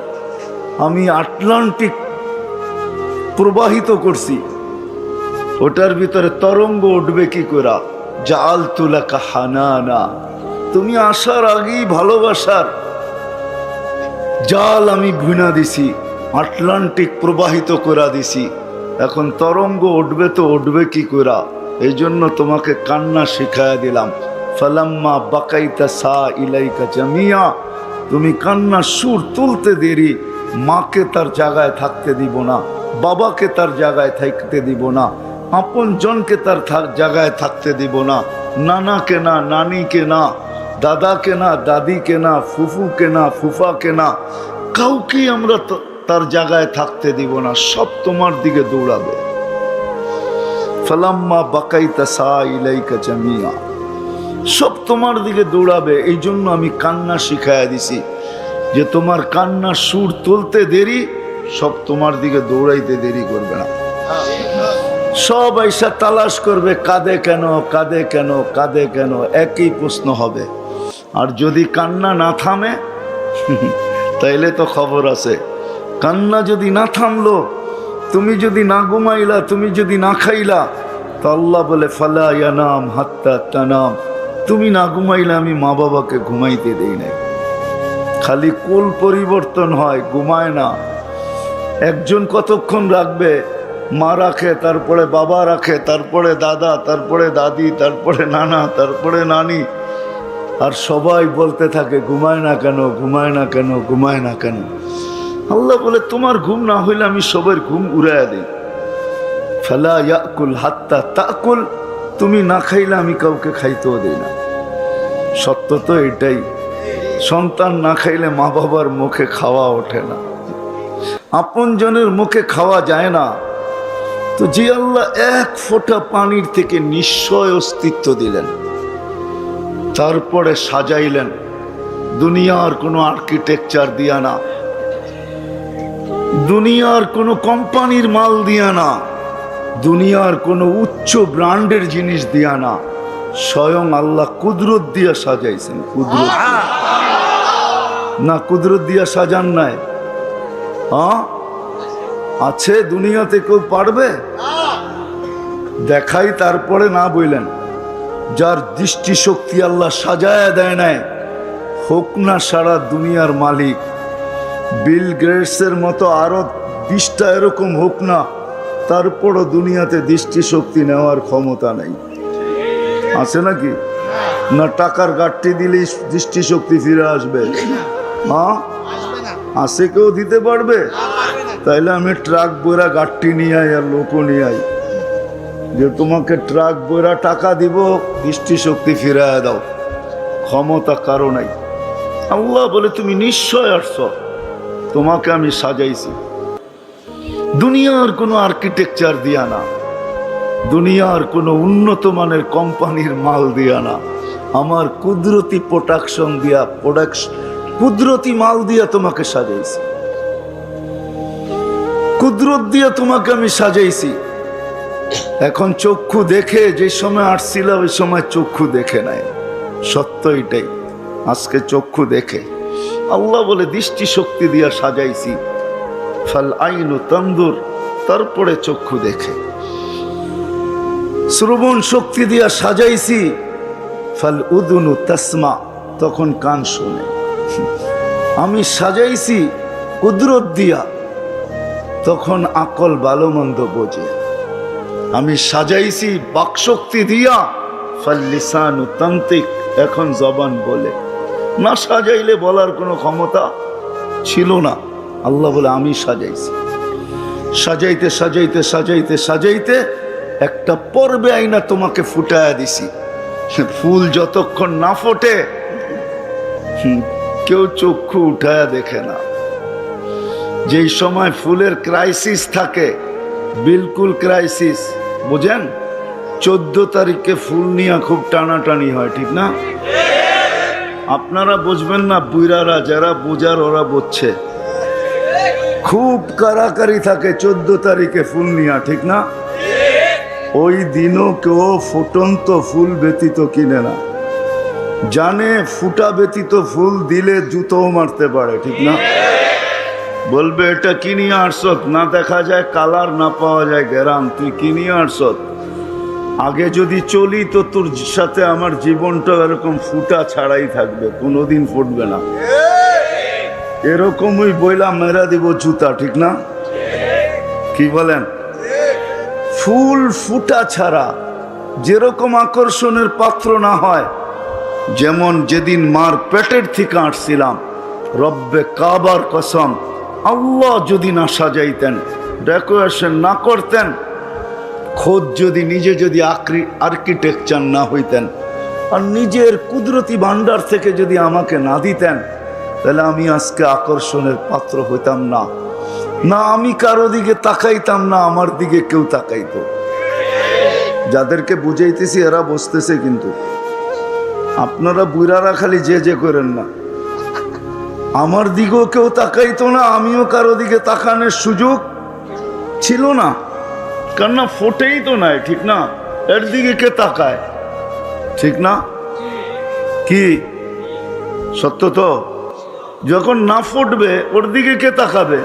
আমি আটলান্টিক প্রবাহিত করছি, ওটার ভিতরে তরঙ্গ উঠবে কি করে? জাআলতু লাকা হানানা, তুমি আসার আগেই ভালোবাসার জাল আমি বুনা দিছি, আটলান্টিক প্রবাহিত করে দিছি। এখন তরঙ্গ উঠবে তো উঠবে কি করে? এই জন্য তোমাকে কান্না শিখাইয়া দিলাম। ফালাম্মা বাকাইতা সা ইলাইকা জামিয়া, তুমি কান্নার সুর তুলতে দেরি, মাকে তার জায়গায় থাকতে দিব না, বাবাকে তার জায়গায় থাকতে দিব না, আপন জনকে তার জায়গায় থাকতে দিব না, নানাকে না, নানিকে না, দাদাকে না, দাদিকে না, ফুফুকে না, ফুফাকে না, কাউকে আমরা তার জায়গায় থাকতে দিব না, সব তোমার দিকে দৌড়াবে। ফালাম্মা বাকাইতা সা ইলাইকা জামিয়া, সব তোমার দিকে দৌড়াবে। এই জন্য আমি কান্না শিখাইয়া দিছি যে তোমার কান্নার সুর তুলতে দেরি, সব তোমার দিকে দৌড়াইতে দেরি করবে না। সব আইসা তালাশ করবে, কাঁদে কেন, কাঁদে কেন, কাঁদে কেন, একই প্রশ্ন হবে। আর যদি কান্না না থামে তাইলে তো খবর আছে। কান্না যদি না থামলো, তুমি যদি না ঘুমাইলা, তুমি যদি না খাইলা, তো আল্লাহ বলে ফালা ইয়ানাম হাত্তা তানাম, তুমি না ঘুমাইলে আমি মা বাবাকে ঘুমাইতে দেই না। খালি কুল পরিবর্তন হয়, ঘুমায় না। একজন কতক্ষণ রাখবে? মা রাখে, তারপরে বাবা রাখে, তারপরে দাদা, তারপরে দাদি, তারপরে নানা, তারপরে নানি, আর সবাই বলতে থাকে ঘুমায় না কেন, ঘুমায় না কেন, ঘুমায় না কেন। আল্লাহ বলে তোমার ঘুম না হইলে আমি সবার ঘুম উড়াইয়া দিই। ফালা ইয়াকুল হাত্তা তাকুল, তুমি না খাইলে আমি কাউকে খাইতেও দিই না। সত্য তো এটাই। সন্তান না খাইলে মা বাবার মুখে খাওয়া ওঠে না, আপন জনের মুখে খাওয়া যায় না। তো যে আল্লাহ এক ফোঁটা পানির থেকে নিশ্চয় অস্তিত্ব দিলেন, তারপরে সাজাইলেন, দুনিয়ার কোনো আর্কিটেকচার দিয়া না, দুনিয়ার কোনো কোম্পানির মাল দিয়া না, দুনিয়ার কোনো উচ্চ ব্র্যান্ডের জিনিস দিয়া না, স্বয়ং আল্লাহ কুদরত দিয়া সাজাইছেন। কুদরত না, কুদরত দিয়া সাজান নাই? আছে দুনিয়াতে কেউ পারবে? দেখাই তারপরে না বললেন। যার দৃষ্টিশক্তি আল্লাহ সাজায় দেয় নাই, হোক না সারা দুনিয়ার মালিক, বিল গেটসের মতো আরো 20টা এরকম হোক না, তারপরও দুনিয়াতে দৃষ্টিশক্তি নেওয়ার ক্ষমতা নেই। আছে নাকি? না টাকার গাঠটি দিলেই দৃষ্টিশক্তি ফিরে আসবে? আছে কেউ দিতে পারবে? তাইলে আমি ট্রাক বইরা গাঠটি নিয়ে আই আর লোকও নিয়ে আই, যে তোমাকে ট্রাক বইরা টাকা দিব, দৃষ্টিশক্তি ফিরায় দাও। ক্ষমতা কারো নাই। আল্লাহ বলে তুমি নিশ্চয় আসছ, তোমাকে আমি সাজাইছি। দুনিয়ার কোনো আর্কিটেকচার দিয়া না, দুনিয়ার কোনো উন্নত মানের কোম্পানির মাল দিয়া না, আমার কুদরতি প্রোডাকশন দিয়া, কুদরতি মাল দিয়া তোমাকে সাজাইছি, কুদরত দিয়া তোমাকে আমি সাজাইছি। এখন চক্ষু দেখে, যে সময় আসছিল ওই সময় চক্ষু দেখে নাই, সত্য এটাই। আজকে চক্ষু দেখে, আল্লাহ বলে দৃষ্টি শক্তি দিয়া সাজাইছি, ফাল আইনু তানদুর, তারপরে চক্ষু দেখে। শ্রবণ শক্তি দিয়া সাজাইছি, ফাল উদুনু তাসমা, তখন কান শোনে। আমি সাজাইছি কুদরত দিয়া, তখন আকল ভালো মন্দ বোঝে। আমি সাজাইছি বাকশক্তি দিয়া, ফাল লিসানু তান্তিক, এখন জবান বলে। না সাজাইলে বলার কোনো ক্ষমতা ছিল না। আল্লাহ বলে আমি সাজাইছি। সাজাইতে সাজাইতে সাজাইতে সাজাইতে একটা পর্বে আইনা তোমাকে ফুটায়া দিছি। ফুল যতক্ষণ না ফোটে কেউ চক্ষু উঠায়া দেখে না। যেই সময় ফুলের ক্রাইসিস থাকে, বিলকুল ক্রাইসিস, বুঝেন, 14 তারিখে ফুল নিয়ে খুব টানাটানি হয়, ঠিক না? আপনারা বুঝবেন না, বুইরারা যারা বুঝার ওরা বুঝছে, খুব কারাকারি থাকে 14 তারিখে ফুল নিয়া, ঠিক না? ওই দিনও কেউ ফুটন্ত ফুল ব্যতীত কিনে না, জানে ফুটা ব্যতীত ফুল দিলে জুতোও মারতে পারে, ঠিক না? বলবে এটা কিনিয়ে আসছত, না দেখা যায় কালার, না পাওয়া যায় গ্যারাম, তুই কিনিয়ে আসছত। আগে যদি চলি তো তোর সাথে আমার জীবনটা এরকম ফুটা ছাড়াই থাকবে, কোনোদিন ফুটবে না। এরকমই বইলা মেরা দিব জুতা, ঠিক না? কি বলেন? ফুল ফুটা ছাড়া যেরকম আকর্ষণের পাত্র না হয়, যেমন যেদিন মার পেটের থেকে আসছিলাম, রব্বে কাবার কসম, আল্লাহ যদি না সাজাইতেন, ডেকোরেশন না করতেন, খোদ যদি নিজে যদি আর্কিটেকচার না হইতেন, আর নিজের কুদরতি ভান্ডার থেকে যদি আমাকে না দিতেন, তাহলে আমি আজকে আকর্ষণের পাত্র হইতাম না। না আমি কারো দিকে তাকাইতাম, না আমার দিকে কেউ তাকাইতো। যাদেরকে বুঝাইতেছি এরা বসতেছে, কিন্তু আপনারা বুড়ারা খালি যে যে করেন না। আমার দিকেও কেউ তাকাইতো না, আমিও কারো দিকে তাকানোর সুযোগ ছিল না, কারণ না ফোটেই তো নাই, ঠিক না? এর দিকে কে তাকায়, ঠিক না? কি সত্য তো? যখন না ফুটবে ওর দিকে কে তাকাবে?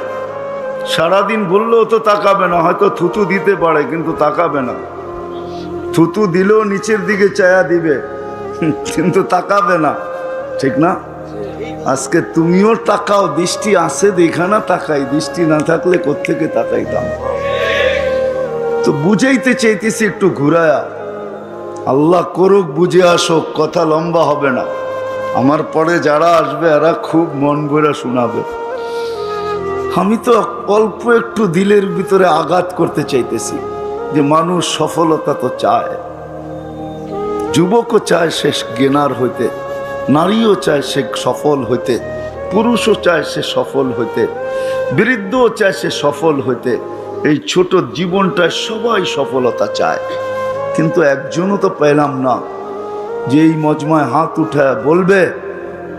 সারাদিন বললেও তো তাকাবে না, হয়তো থুতু দিতে পারে কিন্তু তাকাবে না। থুতু দিলেও নিচের দিকে চায়া দিবে, কিন্তু তাকাবে না, ঠিক না? আজকে তুমিও তাকাও, দৃষ্টি আছে দেখা না তাকাই, দৃষ্টি না থাকলে কোত্থেকে তাকাইতাম? তো বুঝাইতে চাইতেছি একটু ঘুরায়া, আল্লাহ করুক, বুঝে আসো, কথা লম্বা হবে না। আমার পরে যারা আসবে এরা খুব মন ভরে শোনাবে। আমি তো অল্প একটু দিলের ভিতরে আঘাত করতে চাইতেছি যে মানুষ সফলতা তো চায়, যুবকও চায় সে জ্ঞানার হইতে, নারীও চায় সে সফল হইতে, পুরুষও চায় সে সফল হইতে, বৃদ্ধও চায় সে সফল হইতে। এই ছোট জীবনটায় সবাই সফলতা চায়, কিন্তু একজনও তো পেলাম না যে এই মজমায় হাত উঠায় বলবে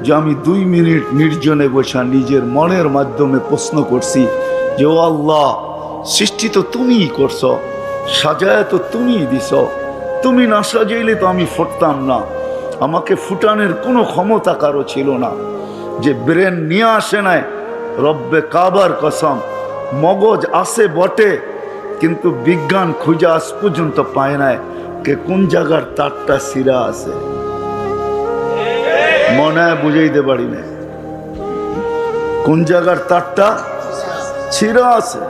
যে আমি 2 মিনিট নির্জনে বসা নিজের মনের মাধ্যমে প্রশ্ন করছি যে ও আল্লাহ, সৃষ্টি তো তুমিই করছো, সাজায় তো তুমিই দিছ, তুমি না সাজাইলে তো আমি ফুটতাম না। আমাকে ফুটানোর কোনো ক্ষমতা কারো ছিল না, যে ব্রেন নিয়ে আসে নাই, রব্বে কাবার কসম, মগজ আছে বটে, কিন্তু বিজ্ঞান খুঁজে আজ পর্যন্ত পায় নাই কে কোন জায়গার তারটা সিরা আছে। মনে হয় বুঝাইতে পারি না কোন জায়গার তারটা ছিঁড়া আছে।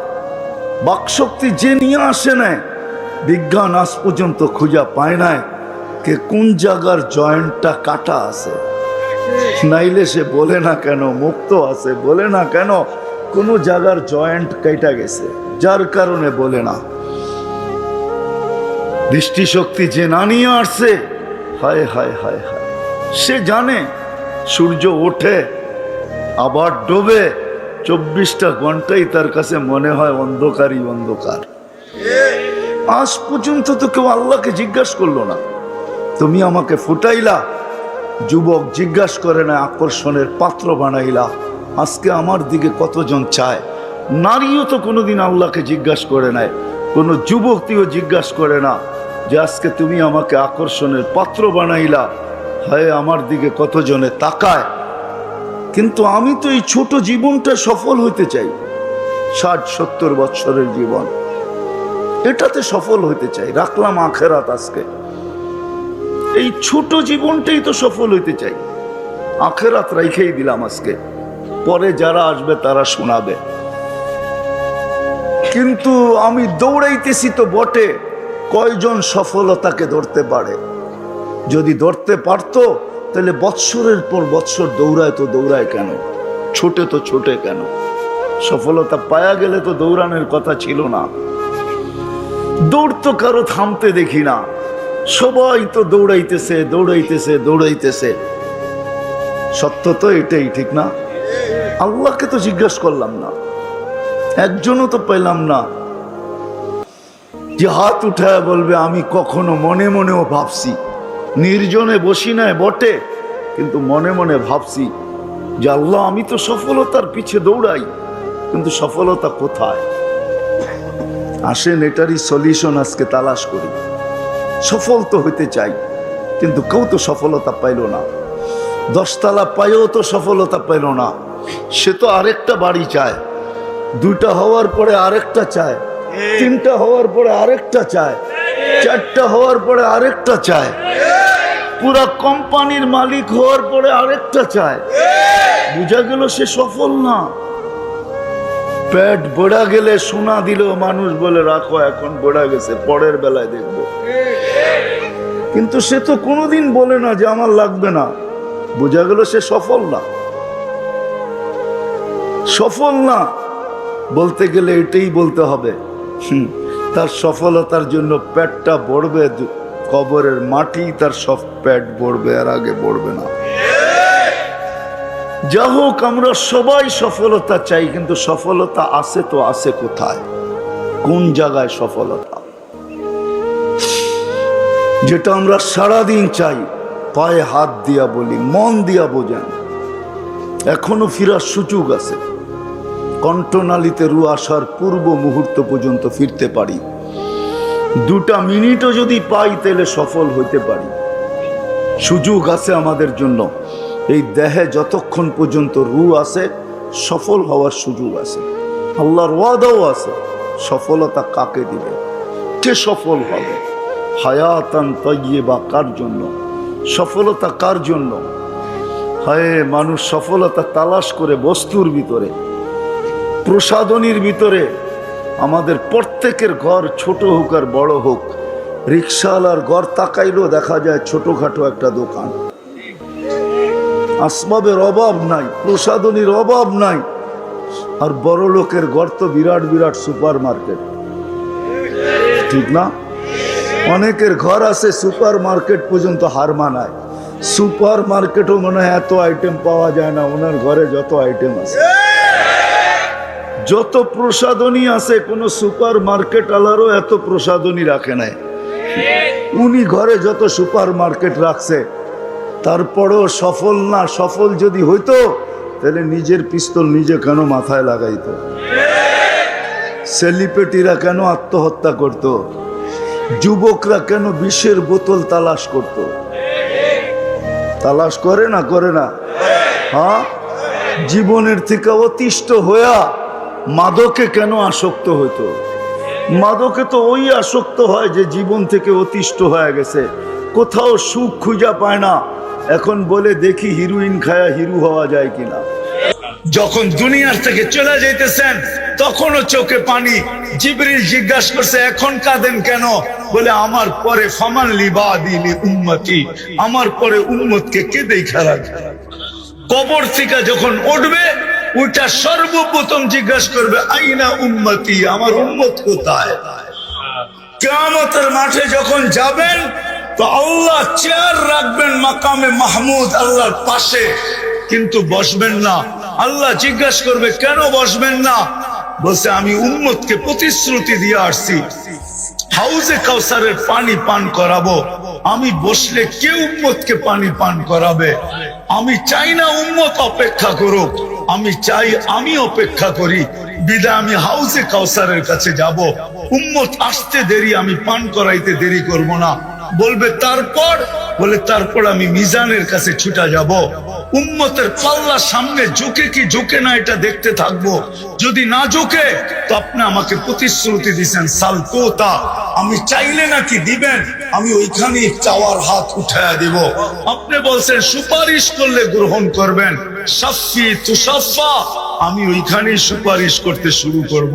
বাকশক্তি যে নিয়ে আসে নাই, বিজ্ঞান আজ পর্যন্ত খুঁজা পায় নাই কে কোন জায়গার জয়েন্টটা কাটা আছে। নাইলে সে বলে না কেন মুক্ত আছে, বলে না কেন কোনো জায়গার জয়েন্ট কেটে গেছে, যার কারণে বলে না। দৃষ্টিশক্তি যে না নিয়ে আসছে, হায় হায় হায় হায়, সে জানে সূর্য ওঠে আবার ডোবে, 24টা ঘন্টাই তার কাছে মনে হয় অন্ধকারই অন্ধকার। আজ পর্যন্ত তো কেউ আল্লাহকে জিজ্ঞাসা করলো না, তুমি আমাকে ফুটাইলা, যুবক জিজ্ঞাসা করে না, আকর্ষণের পাত্র বানাইলা, আজকে আমার দিকে কতজন চায়। নারীও তো কোনোদিন আল্লাহকে জিজ্ঞাসা করে নাই, কোনো যুবকটিও জিজ্ঞাসা করে না যে আজকে তুমি আমাকে আকর্ষণের পাত্র বানাইলা, হয় আমার দিকে কতজনে তাকায়, কিন্তু আমি তো এই ছোট জীবনটা সফল হইতে চাই। 60-70 বছরের জীবন, এটাতে সফল হইতে চাই। রাখলাম আখেরাত, আজকে এই ছোট জীবনটাই তো সফল হইতে চাই। আখেরাত রাইখেই দিলাম আজকে, পরে যারা আসবে তারা শোনাবে। কিন্তু আমি দৌড়াইতেছি তো বটে, কয়জন সফলতাকে ধরতে পারে? যদি ধরতে পারতো তাহলে বৎসরের পর বৎসর দৌড়ায় তো দৌড়ায় কেন, ছোটে তো ছোটে কেন? সফলতা পায়া গেলে তো দৌড়ানোর কথা ছিল না। দৌড় তো কারো থামতে দেখি না, সবাই তো দৌড়াইতেছে দৌড়াইতেছে দৌড়াইতেছে। সত্য তো এটাই, ঠিক না? আল্লাহকে তো জিজ্ঞাসা করলাম না, একজনও তো পেলাম না যে হাত উঠায় বলবে আমি কখনো মনে মনেও ভাবছি। নির্জনে বসি নাই বটে, কিন্তু মনে মনে ভাবছি যে আল্লাহ আমি তো সফলতার পিছে দৌড়াই, কিন্তু সফলতা কোথায়? আসেন এটারই সলিউশন আজকে তালাশ করি। সফল তো হইতে চাই, কিন্তু কেউ তো সফলতা পাইল না। 10 তলা পাইও তো সফলতা পাইল না। সে তো আরেকটা বাড়ি চায়, 2টা হওয়ার পরে আরেকটা চায়, 3টা হওয়ার পরে আরেকটা চায়, 4টা হওয়ার পরে আরেকটা চায়, পুরা কোম্পানির মালিক হওয়ার পরে আরেকটা চায়। বুঝা গেল সে সফল না। পেট বড়া গেলে সোনা দিলেও মানুষ বলে রাখো এখন বড়া গেছে, পরের বেলায় দেখবো। কিন্তু সে তো কোনোদিন বলে না যে আমার লাগবে না। বোঝা গেল সে সফল না। সফল না বলতে গেলে এটাই বলতে হবে, তার সফলতার জন্য পেটটা ভরবে, কবরের মাটি তার সব পেট ভরবে, আর আগে ভরবে না। যা হোক, আমরা সবাই সফলতা চাই, কিন্তু সফলতা আছে তো আছে কোথায়? কোন জায়গায় সফলতা? যেটা আমরা সারাদিন চাই, পায়ে হাত দিয়া বলি, মন দিয়া বোঝেন, এখনো ফিরার সুযোগ আছে। কণ্ঠনালীতে রু আসার পূর্ব মুহূর্ত পর্যন্ত ফিরতে পারি। 2টা মিনিটও যদি পাই তাহলে সফল হইতে পারি। সুযোগ আছে আমাদের জন্য। এই দেহে যতক্ষণ পর্যন্ত রু আছে, সফল হওয়ার সুযোগ আছে। আল্লাহর ওয়াদাও আছে। সফলতা কাকে দিবে? কে সফল হবে? হায়াতান তাইয়্যিবা কার জন্য? সফলতা কার জন্য? হায়, মানুষ সফলতা তালাশ করে বস্তুর ভিতরে, প্রসাধনীর ভিতরে। আমাদের প্রত্যেকের ঘর ছোট হোক আর বড় হোক, রিক্সাওয়ালার ঘর তাকাইলেও দেখা যায় ছোটখাটো একটা দোকান। আসবাবের অভাব নাই, প্রসাধনীর অভাব নাই। আর বড় লোকের ঘর তো বিরাট বিরাট সুপার মার্কেট, ঠিক না? অনেকের ঘর আছে সুপার মার্কেট পর্যন্ত হার মানায়। সুপার মার্কেটও মনে হয় এত আইটেম পাওয়া যায় না, ওনার ঘরে যত আইটেম আছে, যত প্রসাধনী আছে, কোন সুপার মার্কেট আলারও এত প্রসাধনী রাখে নাই। উনি ঘরে যত সুপার মার্কেট রাখছে, তারপরও সফল না। সফল যদি হইতো তাহলে নিজের পিস্তল নিজে কেন মাথায় লাগাইতো? সেলিব্রিটিরা কেন আত্মহত্যা করত? যুবকরা কেন বিষের বোতল তালাশ করত? তালাশ করে না? করে না? হ্যাঁ, জীবনের থেকে অতিষ্ঠ হইয়া মাদকে কেন আসক্ত হইতো? মাদকে তো ওই আসক্ত হয় যে জীবন থেকে অতিষ্ঠ হয়ে গেছে, কোথাও সুখ খুঁজা পায় না। এখন বলে দেখি হিরোইন খায়া হিরো হওয়া যায় কিনা। যখন দুনিয়ার থেকে চলে যাইতেছেন তখনও চোখে পানি। জিবরিল জিজ্ঞাসা করছে এখন কাঁদেন কেন? বলে আমার পরে ফামান লিবাদিলি উম্মতি, আমার পরে উম্মতকে কে দেখা রাখবে। কবর থেকে যখন উঠবে ওইটা সর্বপ্রথম জিজ্ঞাসা করবে আইনা উম্মতি, আমার উম্মত কোথায়। কিয়ামতের মাঠে যখন যাবেন তো আল্লাহ চেয়ার রাখবেন মাকামে মাহমুদ, আল্লাহর পাশে, কিন্তু বসবেন না। আল্লাহ জিজ্ঞাসা করবে কেন বসবেন না? বলছে আমি উম্মতকে প্রতিশ্রুতি দিয়ে আসছি হাউজে কাউসারের পানি পান করাবো। আমি বসলে কে উম্মতকে পানি পান করাবে? আমি চাই না উম্মত অপেক্ষা করুক, আমি চাই আমি অপেক্ষা করি। বিদায় আমি হাউজে কাউসারের কাছে যাব, উম্মত আসতে দেরি, আমি পান করাইতে দেরি করব না। বলবে তারপর বলে তারপর আমি মিজানের কাছে ছুটা যাব, উম্মতের পাল্লা সামনে ঝুঁকে কি ঝুঁকে না এটা দেখতে থাকবো। যদি না ঝুঁকে তো আপনি আমাকে প্রতিশ্রুতি দিয়েছেন সালতোতা, আমি চাইলে নাকি দিবেন, আমি ওইখানে চাওয়ার হাত উঠায়া দিব। আপনি বলছেন সুপারিশ করলে গ্রহণ করবেন, শাফি তুশাফা, আমি ওইখানেই সুপারিশ করতে শুরু করব।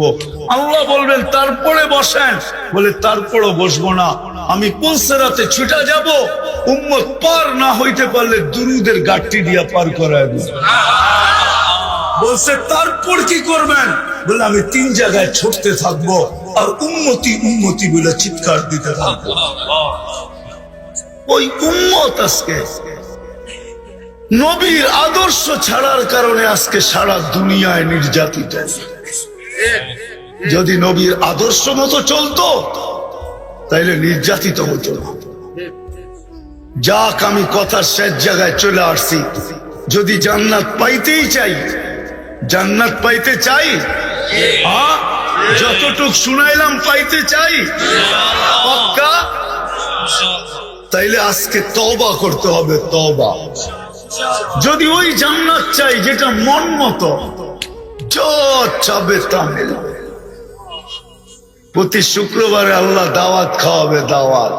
আল্লাহ বলবেন তারপরে বসেন, বলে তারপরও বসবো না, আমি পুলসেরাতে ছুটা যাব, উম্মত পার না হইতে পারলে দুরুদের গাঠটি দিয়া পার করায় দিব। বলছে তারপর কি করবেন, বলে আমি 3 জায়গায় ছুটতে থাকবো আর উম্মতি উম্মতি বলে চিৎকার দিতে থাকবো। ওই উম্মত আজকে নবীর আদর্শ ছাড়ার কারণে আজকে সারা দুনিয়ায় নির্যাতিত। যদি নবীর আদর্শ মতো চলতো তাইলে নির্যাতিত হতো না। যাক, আমি কথার শেষ জায়গায় চলে আসছি। যদি জান্নাত পাইতেই চাই, জান্নাত পাইতে চাই, হ্যাঁ, যতটুক শুনাইলাম পাইতে চাই পাক্কা, তাইলে আজকে তওবা করতে হবে, তওবা। যদি ওই জান্নাত চাই যেটা মন মতো যা চাবে তা মেলবে। প্রতি শুক্রবারে আল্লাহ দাওয়াত খাওয়াবে, দাওয়াত।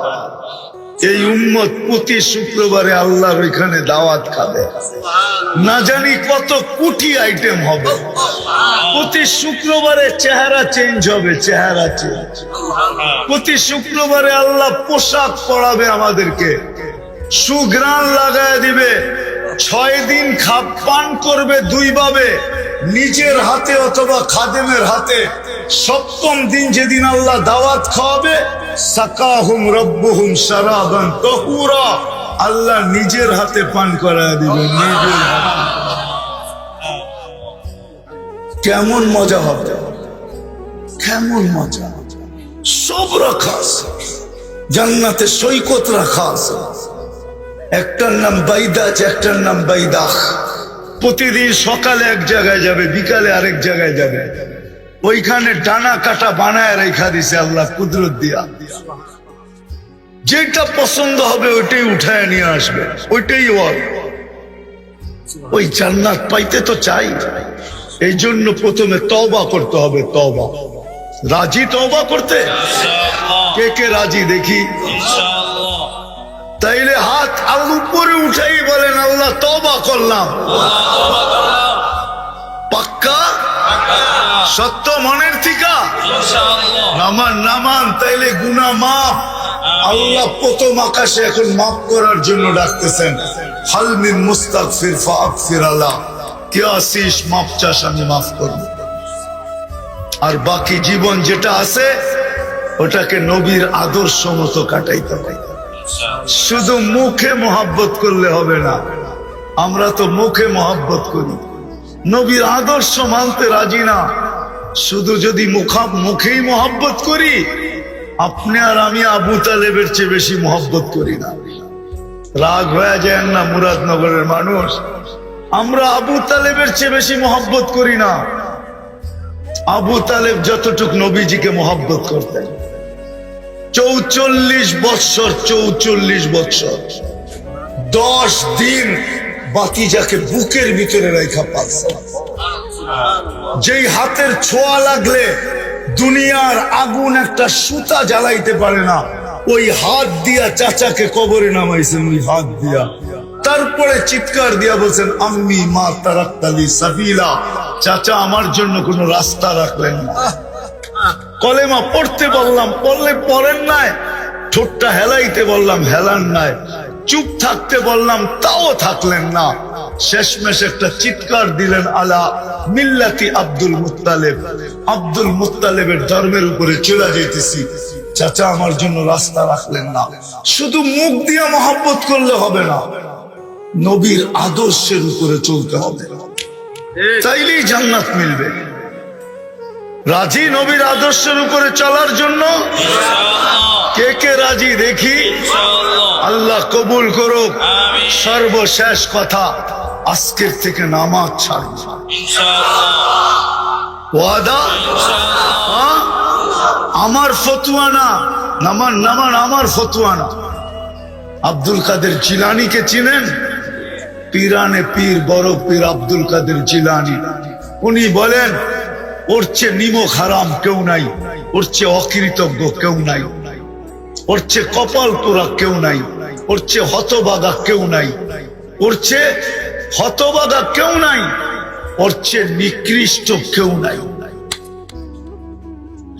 এই উম্মত প্রতি শুক্রবারে আল্লাহর ওইখানে দাওয়াত খাবে, না জানি কত কোটি আইটেম হবে। প্রতি শুক্রবারে চেহারা চেঞ্জ হবে, চেহারা চেঞ্জ। প্রতি শুক্রবারে আল্লাহ পোশাক পরাবে আমাদেরকে, সুঘ্রাণ লাগায় দিবে। 6 দিন পান করবে 2 ভাবে, নিজের হাতে অথবা খাদেমের হাতে। 7ম দিন যেদিন আল্লাহ দাওয়াত খাওয়াবে, সাকাহুম রব্বুহুম শারাবান তাহুরা, আল্লাহ নিজের হাতে পান করায় দিবেন, নিজের হাতে। কেমন মজা হবে, কেমন মজা। সব রাখা আছে জান্নাতে, সৈকত রাখা আছে। একটার নাম বাইদাজ, একটার নাম বাইদাখ। প্রতিদিন সকালে এক জায়গায় যাবে, বিকালে আরেক জায়গায় যাবে। ওইখানে ডানা কাটা বানায় রেখা দিছে আল্লাহ কুদরত দিয়া। যেটা পছন্দ হবে ওইটাই উঠায় নিয়ে আসবে, ওইটাই ওর। ওই জান্নাত পাইতে তো চাই, এই জন্য প্রথমে তওবা করতে হবে, তওবা। রাজি তওবা করতে? কে কে রাজি দেখি? তাইলে হাত উপরে উঠাই বলেন আল্লাহ তওবা করলাম। পাক্কা? সত্য মনের থিকা? নামান নামান, তাইলে গুনাহ মাফ। আল্লাহ প্রথম আকাশে এখন মাফ করার জন্য ডাকতেছেন, হাল মিন মুস্তাগফির ফাগফির আল্লাহ, কে আসিস মাফ চাস আমি মাফ করব। আর বাকি জীবন যেটা আছে ওটাকে নবীর আদর্শ মতো কাটাইতে হবে। শুধু মুখে মহব্বত করলে হবে না, আমরা তো মুখে মহব্বত করি, নবীর আদর্শ মানতে রাজি না। শুধু যদি মুখেই মহব্বত করি, আপনি আর আমি আবু তালেবের চেয়ে বেশি মহব্বত করি না। রাগ হয়ে যায় না মুরাদনগরের মানুষ, আমরা আবু তালেবের চেয়ে বেশি মহব্বত করি না। আবু তালেব যতটুক নবীজিকে মহব্বত করতেন, 44 বৎসর 10 দিন বাতিজাকে বুকের ভিতরে রেখা পাচ্ছে। যেই হাতের ছোঁয়া লাগলে দুনিয়ার আগুন একটা সুতা জ্বালাইতে পারে না, ওই হাত দিয়া চাচাকে কবরে নামাইছেন, ওই হাত দিয়া। তারপরে চিৎকার দিয়া বলছেন আম্মি মা তারাক্তালি সাবিলা, চাচা আমার জন্য কোনো রাস্তা রাখলেন না। কলেমা পড়তে বললাম, পড়লে পড়েন নাই। ঠোঁটটা হেলাইতে বললাম, হেলান নাই। চুপ থাকতে বললাম, তাও থাকলেন না। শেষমেশ একটা চিৎকার দিলেন, আলা মিল্লাতি আব্দুল মুত্তালিব, আব্দুল মুত্তালিবের ধর্মের উপরে চলে যেতেছি। চাচা আমার জন্য রাস্তা রাখলেন না। শুধু মুখ দিয়ে মহব্বত করলে হবে না, নবীর আদর্শের উপরে চলতে হবে, তাইলেই জান্নাত মিলবে। রাজি নবীর আদর্শের উপরে চলার জন্য? কে কে রাজি দেখি? আল্লাহ কবুল করুক। সর্বশেষ কথা, আজকের থেকে নামাজ ছাড়ব, ওয়াদা। আমার ফতুয়া না, নামান নামান, আমার ফতুয়া না। আব্দুল কাদের জিলানীকে চিনেন? পীরানে পীর বড় পীর আব্দুল কাদের জিলানী। উনি বলেন ওর চেয়ে নিমক হারাম কেউ নাই, ওর চেয়ে অকৃতজ্ঞ কেউ নাই, ওর চেয়ে কপাল পোড়া কেউ নাই, ওর চেয়ে হতবাগা কেউ নাই, ওর চেয়ে হতবাগা কেউ নাই, ওর চেয়ে নিকৃষ্ট কেউ নাই।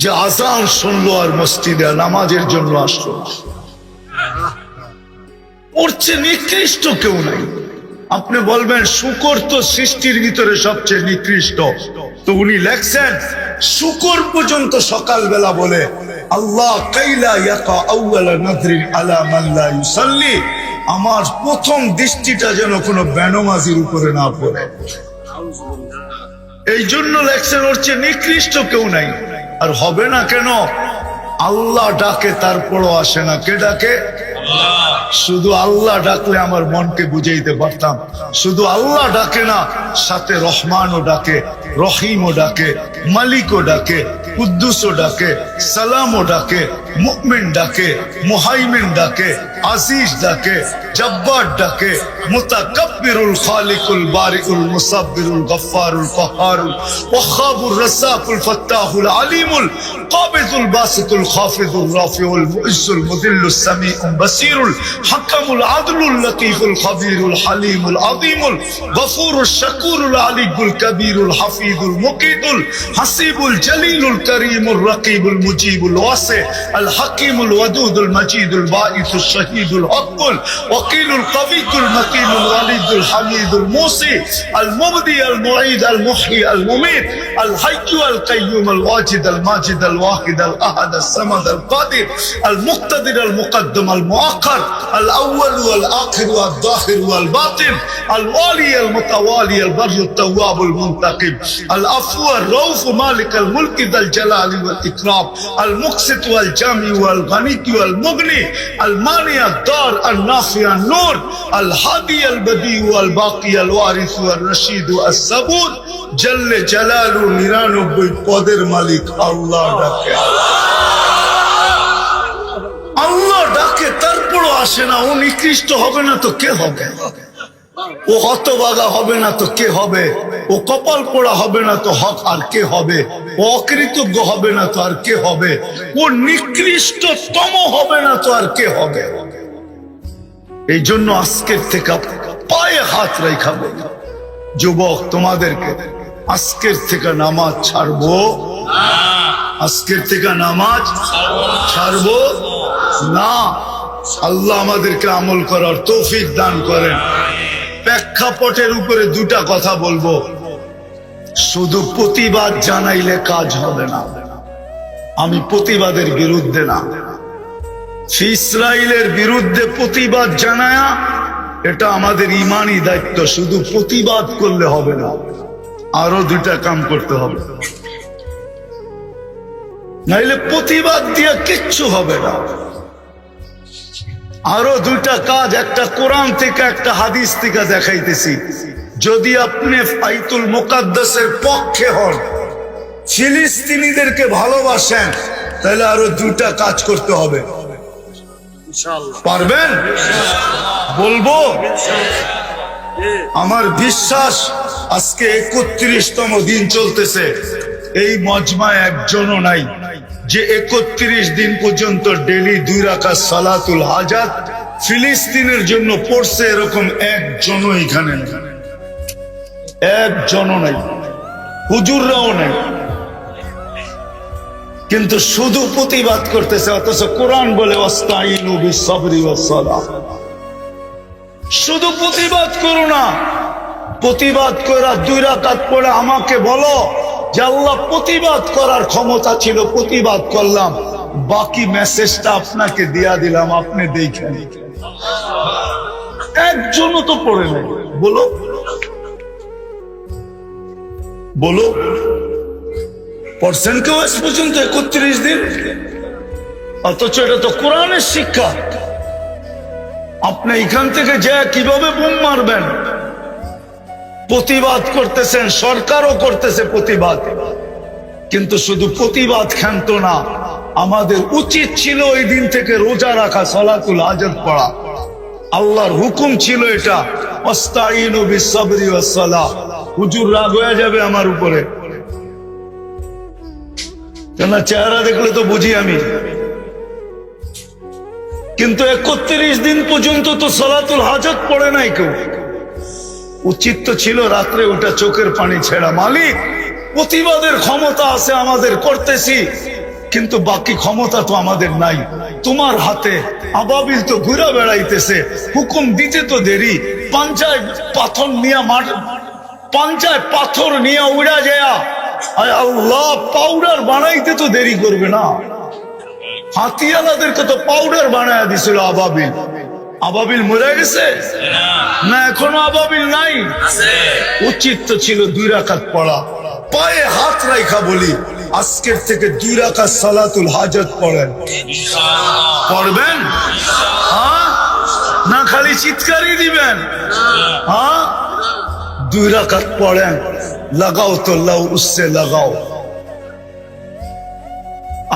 যে আজান শুনলো আর মসজিদে নামাজের জন্য আসলো, ওর চেয়ে নিকৃষ্ট কেউ নাই। আপনি বলবেন শুকর তো সৃষ্টির ভিতরে সবচেয়ে নিকৃষ্ট, তো উনি লেখছেন শুকর পর্যন্ত সকালবেলা বলে আল্লাহ কাইলা ইয়াকা আউয়ালা নাদরিন আলা মান লা ইউসাল্লি, আমার প্রথম দৃষ্টিটা যেন কোনো বেনমাজির উপরে না পড়ে। এই জন্য লেখছেন ওর চেয়ে নিকৃষ্ট কেউ নাই। আর হবে না কেন? আল্লাহ ডাকে তারপরও আসে না। কে ডাকে? শুধু আল্লাহ ডাকলে আমার মনকে বুঝাইতে পারতাম। শুধু আল্লাহ ডাকে না, সাথে রহমানও ডাকে, রহিমও ডাকে, মালিকও ডাকে, কুদ্দুসও ডাকে, সালামও ডাকে, মুমিন ডাকে, মুহাইমিন ডাকে, আজিজ ডাকে, জব্বার ডাকে, মুতাকাব্বিরুল খালিকুল বারিকুল মুসাব্বিরুল গফফারুল কহারুল ওয়াহাবুর রাসাকুল ফাত্তাহুল আলিমুল কাবিদুল বাসিতুল খাফিদুর রাফিউল মুইজ্জুল মুদিল্লুস সামিউল বাসিরুল হাকামুল আদলুল লতীফুল খাবীরুল হালিমুল আযীমুল গফুরুশ শাকুরুল আলিয়ুল কবীরুল হাফিজুল মুকিতুল হাসিবুল জলিলুল করিমুর রকিবুল মুজিবুল ওয়াসি আল হাকিমুল ওয়াদুদুল মাজিদুল বাঈসুশ শাহীদুল হকুল ওয়াকিলুল কবিয়ুল মাকিনুল ওয়ালিদুল হামিদুল মুসি আল মুবদি আল মুঈদ আল মুহয়ি আল মুমীত আল হাইয়্যু আল কাইয়্যুম আল ওয়াজিদ আল মাজিদ আল ওয়াহিদ আল আহাদ আল সামাদ আল কাদির আল মুক্তাদির আল মুকদ্দম আল মুআক্কার আল আউয়াল ওয়াল আখির ওয়াল যাহির ওয়াল বাতিন আল ওয়ালি আল মুতাওয়ালি আল বাররুত তাওয়াবুল মুনতাকিব আল আফু আর রাউফ মালিক আল মুলক যাল জালালি ওয়াল ইকরাম আল মুকসিত ওয়াল জামি ওয়াল গানি ওয়াল মুগনি আল মানি আল দার আল নাফি আল নূর আল হাদি আল বদি ওয়াল বাকি আল ওয়ারিস ওয়াল রশিদ আল সাবুর জল্লে জালালু 99 পদের মালিক আল্লাহ ডাকে। আল্লাহ ডাকে তারপরও আসে না। ও নিকৃষ্ট হবে না তো কে হবে? ও হতভাগা হবে না তো কে হবে? ও কপাল পোড়া হবে না তো হক আর কে হবে? ও অকৃতজ্ঞ হবে না তো আর কে হবে? ও নিকৃষ্টতম হবে না তো আর কে হবে? এই জন্য আজকের থেকে পায়ে হাত রেখা বলি, যুবক তোমাদেরকে আজকের থেকে নামাজ ছাড়বো, আজকের থেকে নামাজ ছাড়বো না। আল্লাহ আমাদেরকে আমল করার তৌফিক দান করেন। প্রেক্ষাপটের উপরে দুটা কথা বলবো। শুধু প্রতিবাদ জানাইলে কাজ হবে না। আমি প্রতিবাদের বিরুদ্ধে না। ইসরায়েলের বিরুদ্ধে প্রতিবাদ জানায়া এটা আমাদের ইমানি দায়িত্ব। শুধু প্রতিবাদ করলে হবে না, আরো দুইটা কাম করতে হবে, নাইলে প্রতিবাদ দিয়ে কিচ্ছু হবে না। আরো দুইটা কাজ, একটা কোরআন থেকে একটা হাদিস থেকে দেখাইতেছি। যদি আপনি বাইতুল মুকাদ্দাসের পক্ষে হন, ফিলিস্তিনিদেরকে ভালোবাসেন, তাহলে আরো দুইটা কাজ করতে হবে। পারবেন? বলবো? আমার বিশ্বাস আজকে 31তম দিন চলতেছে, এই মজমায় একজনও নাই যে 31 দিন পর্যন্ত ডেলি 2 রাকাত সালাতুল হাজাত ফিলিস্তিনের জন্য পড়ছে। এরকম একজনও এখানে নেই, একজনও নাই, হুজুররাও নাই। কিন্তু শুধু প্রতিবাদ করতেছে, অথচ কোরআন বলে ওয়াস্তাইনু বিসসবরি ওয়াসসালাহ। শুধু প্রতিবাদ করো না, প্রতিবাদ করা 2 রাকাত পড়ে আমাকে বলো যে আল্লাহ প্রতিবাদ করার ক্ষমতা ছিল, প্রতিবাদ করলাম, বাকি মেসেজটা আপনাকে দিয়া দিলাম, আপনি দেখেন। একজনও তো পড়ে নাই। বলো বলো, পড়ছেন কেউ আজ পর্যন্ত 31 দিন? অথচ এটা তো কোরআনের শিক্ষা। আপনি এখান থেকে যে কিভাবে বোম মারবেন? প্রতিবাদ করতেছেন, সরকারও করতেছে প্রতিবাদ, কিন্তু শুধু প্রতিবাদ ক্ষান্ত না। আমাদের উচিত ছিল ওই দিন থেকে রোজা রাখা, সালাতুল হাজাত পড়া। আল্লাহর হুকুম ছিল এটা, ওয়াস্তাইনু বিস-সাবরি ওয়াস-সালাহ। হুজুর রাগ হয়ে যাবে আমার উপরে, কেন চেহারা দেখলে তো বুঝি আমি। কিন্তু 31 দিন পর্যন্ত তো সালাতুল হাজত পড়ে নাই কেউ। উচিত তো ছিল রাত্রে ওটা চোখের পানি ছেড়া। মালিক, প্রতিবাদের ক্ষমতা আছে আমাদের, করতেছি, কিন্তু বাকি ক্ষমতা তো আমাদের নাই। তোমার হাতে আবাবিল তো ঘুরে বেড়াইতেছে, হুকুম দিতে তো দেরি। পাঞ্চায় পাথর নিয়ে উড়া যায়, আল্লাহ পাউডার বানাইতে তো দেরি করবে না। হাতিয়ালাদেরকে তো পাউডার বানায় দিছিল আবাবিল। আবাবিল মরে গেছে না? এখনো আবাবিল নাই? উচিত তো ছিল 2 রাকাত পড়া। পায়ে হাত রাখা বলি, আজকের থেকে 2 রাকাত সালাতুল হাজত পড়েন। পড়বেন? হ্যাঁ না খালি চিৎকারই দিবেন? হ্যাঁ 2 রাকাত পড়েন। লাগাও তো লাও উসসে লাগাও।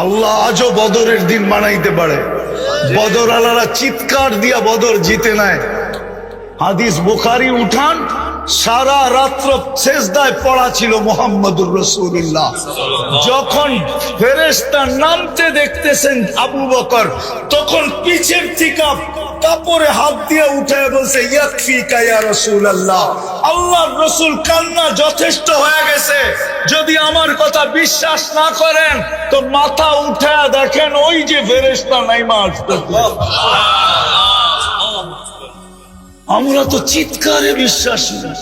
আল্লাহ আজও বদরের দিন বানাইতে পারে। বদর আলারা চিৎকার দিয়া বদর জিতে নেয়। হাদিস বুখারী উঠান, সারা রাত্র সেজদায় পড়া ছিল মুহাম্মদুর রাসূলুল্লাহ। যখন ফেরেশতা নামতে দেখতেছেন আবু বকর, তখন পিছের থেকে কাপড়ে হাত দিয়ে উঠায় বলছে, ইয়াকফিকা ইয়া রাসূলুল্লাহ, আল্লাহর রাসূল কান্না যথেষ্ট হয়ে গেছে। যদি আমার কথা বিশ্বাস না করেন তো মাথা উঠায় দেখেন, ওই যে ফেরেশতা নাইমা আসতেছে। আমরা তো চিৎকারে বিশ্বাস নেই।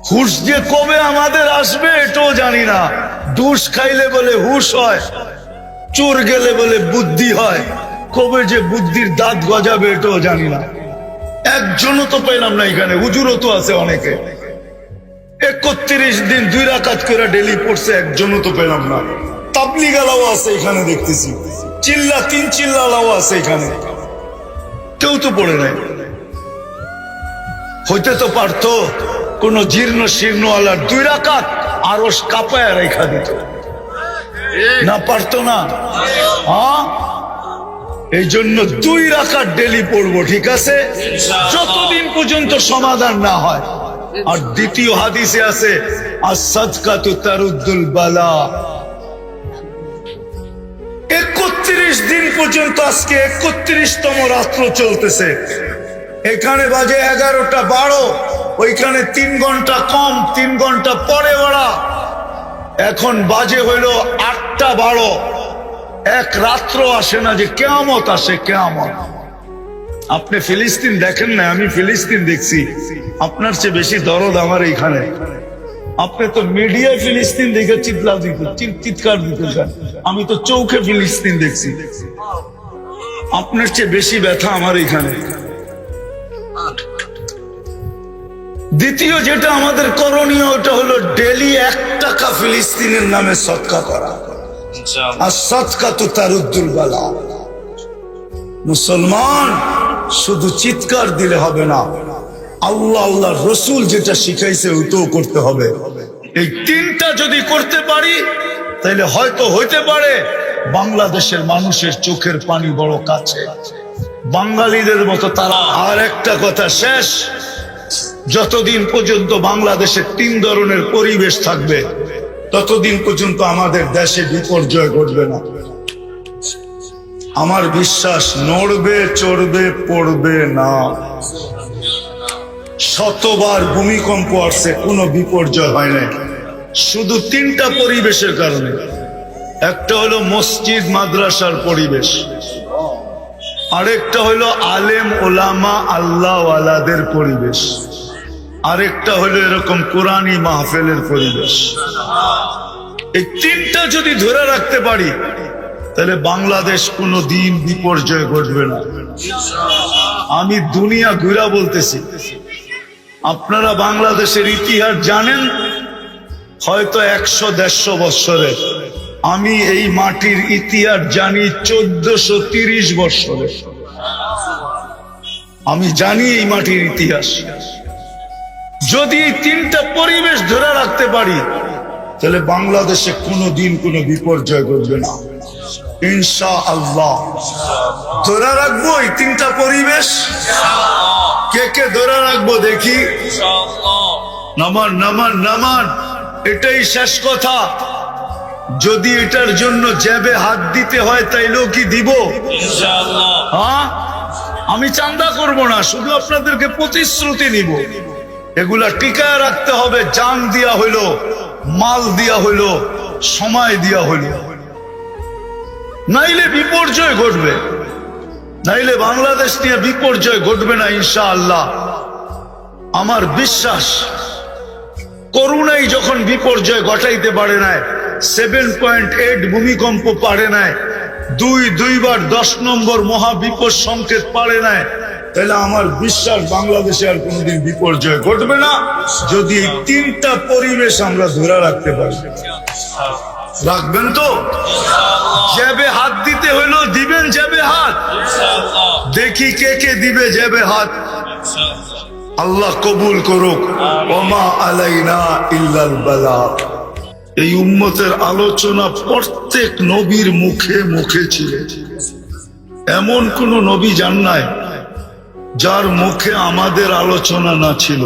হুশ যে কবে আমাদের আসবে এটাও জানি না। দুষ খাইলে বলে হুশ হয়, চোর গেলে বলে বুদ্ধি হয়। কবে যে বুদ্ধির দাঁত গজাবে এটাও জানি না। একজনও তো পেলাম না এখানে। হুজুরও তো আছে অনেকে, 31 দিন 2 রাকাত করে ডেলি পড়ছে, একজনও তো পেলাম না। তাবলিগালাও আছে এখানে দেখতেছি, চিল্লা 3 চিল্লালাও আছে এখানে, কেউ তো পড়ে নাই। হইতে তো পারতো কোন জীর্ণ শীর্ণ আলার 2 রাকাত আরো কাঁপায় রেখা দিত, না পারতো না? হ্যাঁ এই জন্য 2 রাকাত ডেলি পড়বো, ঠিক আছে, যতদিন পর্যন্ত সমাধান না হয়। আর দ্বিতীয় হাদিসে আছে, আস-সাদকাতু তারুদ্দুল বালা। 31 দিন পর্যন্ত, আজকে 31তম রাত্র চলতেছে। এখানে বাজে 11টা 12, ওইখানে 3 ঘন্টা কম, 3 ঘন্টা পরে বাড়া। এখন বাজে হইল 8টা 12। এক রাত্র আসে না যে কিয়ামত আসে, কিয়ামত। আপনি ফিলিস্তিন দেখেন না, আমি ফিলিস্তিন দেখছি। আপনার চেয়ে বেশি দরদ আমার এইখানে। আপনি তো মিডিয়া ফিলিস্তিন দেখে চিৎকার দিতেছেন, আমি তো চৌখে ফিলিস্তিন দেখছি। আপনার চেয়ে বেশি ব্যথা আমার এখানে। দ্বিতীয় যেটা আমাদের করণীয়, ওটা হলো ডেলি 1 টাকা ফিলিস্তিনের নামে সদকা করা। আর সদকাতু তারুদ্দুল বালা। মুসলমান শুধু চিৎকার দিলে হবে না, আল্লাহ আল্লাহ রসুল যেটা শিখাইছে ওটাও করতে হবে। এই 3টা যদি করতে পারি তাহলে হয়তো হইতে পারে বাংলাদেশের মানুষের চোখের পানি বড় কাছে, বাঙালিদের মতো তারা। আর একটা কথা শেষ, যতদিন পর্যন্ত বাংলাদেশে 3 ধরনের পরিবেশ থাকবে ততদিন পর্যন্ত আমাদের দেশে বিপর্যয় ঘটবে না। আমার বিশ্বাস, নড়বে চড়বে পড়বে না। শতবার ভূমিকম্প আসছে, কোনো বিপর্যয় হয় নাই, শুধু 3টা পরিবেশের কারণে। একটা হলো মসজিদ মাদ্রাসার পরিবেশ, আরেকটা হলো আলেম ওলামা আল্লাহওয়ালাদের পরিবেশ, আরেকটা হলো এরকম কোরআনী মাহফিলের পরিবেশ। এই 3টা যদি ধরে রাখতে পারি তাহলে বাংলাদেশ কোনো দিন বিপর্যয় ঘটবে না। আমি দুনিয়া ঘুরা বলতেছি, আপনারা বাংলাদেশের ইতিহাস জানেন হয়তো 100-150 বছরের। আমি এই মাটির ইতিহাস জানি 1430 বছরের। আমি জানি এই মাটির ইতিহাস। যদি এই 3টা পরিবেশ ধরে রাখতে পারি তাহলে বাংলাদেশে কোনো দিন কোনো বিপর্যয় ঘটবে না। ইনশাআল্লাহ। ধরে রাখবো এই তিনটা পরিবেশ। কে কে ধরে রাখবো দেখি? নামান নামান নামান, এটাই শেষ কথা। যদি এটার জন্য জ্যাবে হাত দিতে হয় তাইলেও কি দিব? হ্যাঁ, আমি চান্দা করব না, শুধু আপনাদেরকে প্রতিশ্রুতি নিব। এগুলা টিকায় রাখতে হবে। জান দিয়া হইলো, মাল দিয়া হইলো, সময় দিয়া হইলো, নাইলে বিপর্যয় ঘটবে। নাইলে বাংলাদেশ নিয়ে বিপর্যয় ঘটবে না ইনশাআল্লাহ। আমার বিশ্বাস, করুণাই যখন বিপর্যয় ঘটাইতে পারে নাই, 7.8 ভূমিকম্প পারে নাই, দুইবার 10 নম্বর মহাবিপদ সংকেত পারে নাই, তাহলে আমার বিশ্বাস বাংলাদেশে আর কোনোদিন বিপর্যয় ঘটবে না, যদি এই তিনটা পরিবেশ আমরা ধরে রাখতে পারি। রাখবেন তো? জ্যাবে হাত দিতে হইলো দিবেন জ্যাবে হাত। দেখি কে কে দিবে জ্যাবে হাত। আল্লাহ কবুল করুক। ওমা আলাইনা ইল্লাল বালাগ। এই উম্মতের আলোচনা প্রত্যেক নবীর মুখে মুখে ছিল। এমন কোন নবী যান নাই যার মুখে আমাদের আলোচনা না ছিল।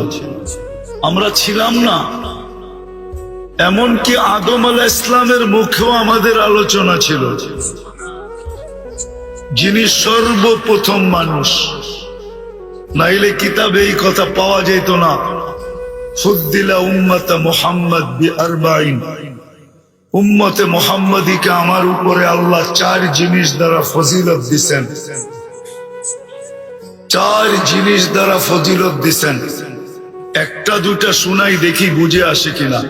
আমরা ছিলাম না। এমনকি আদম আলাইহিস সালামের মুখেও আমাদের আলোচনা ছিল, যিনি সর্বপ্রথম মানুষ। নাইলে কিতাবে এই কথা পাওয়া যেত না। ফুদ্দিলা উম্মতে মুহাম্মদ বিআরবাইন। উম্মতে মুহাম্মদীকে আমার উপরে আল্লাহ 4 জিনিস দ্বারা ফজিলত দিছেন। 4 জিনিস দ্বারা ফজিলত দিছেন। একটা দুটা শুনাই, দেখি বুঝে আসে কিনা।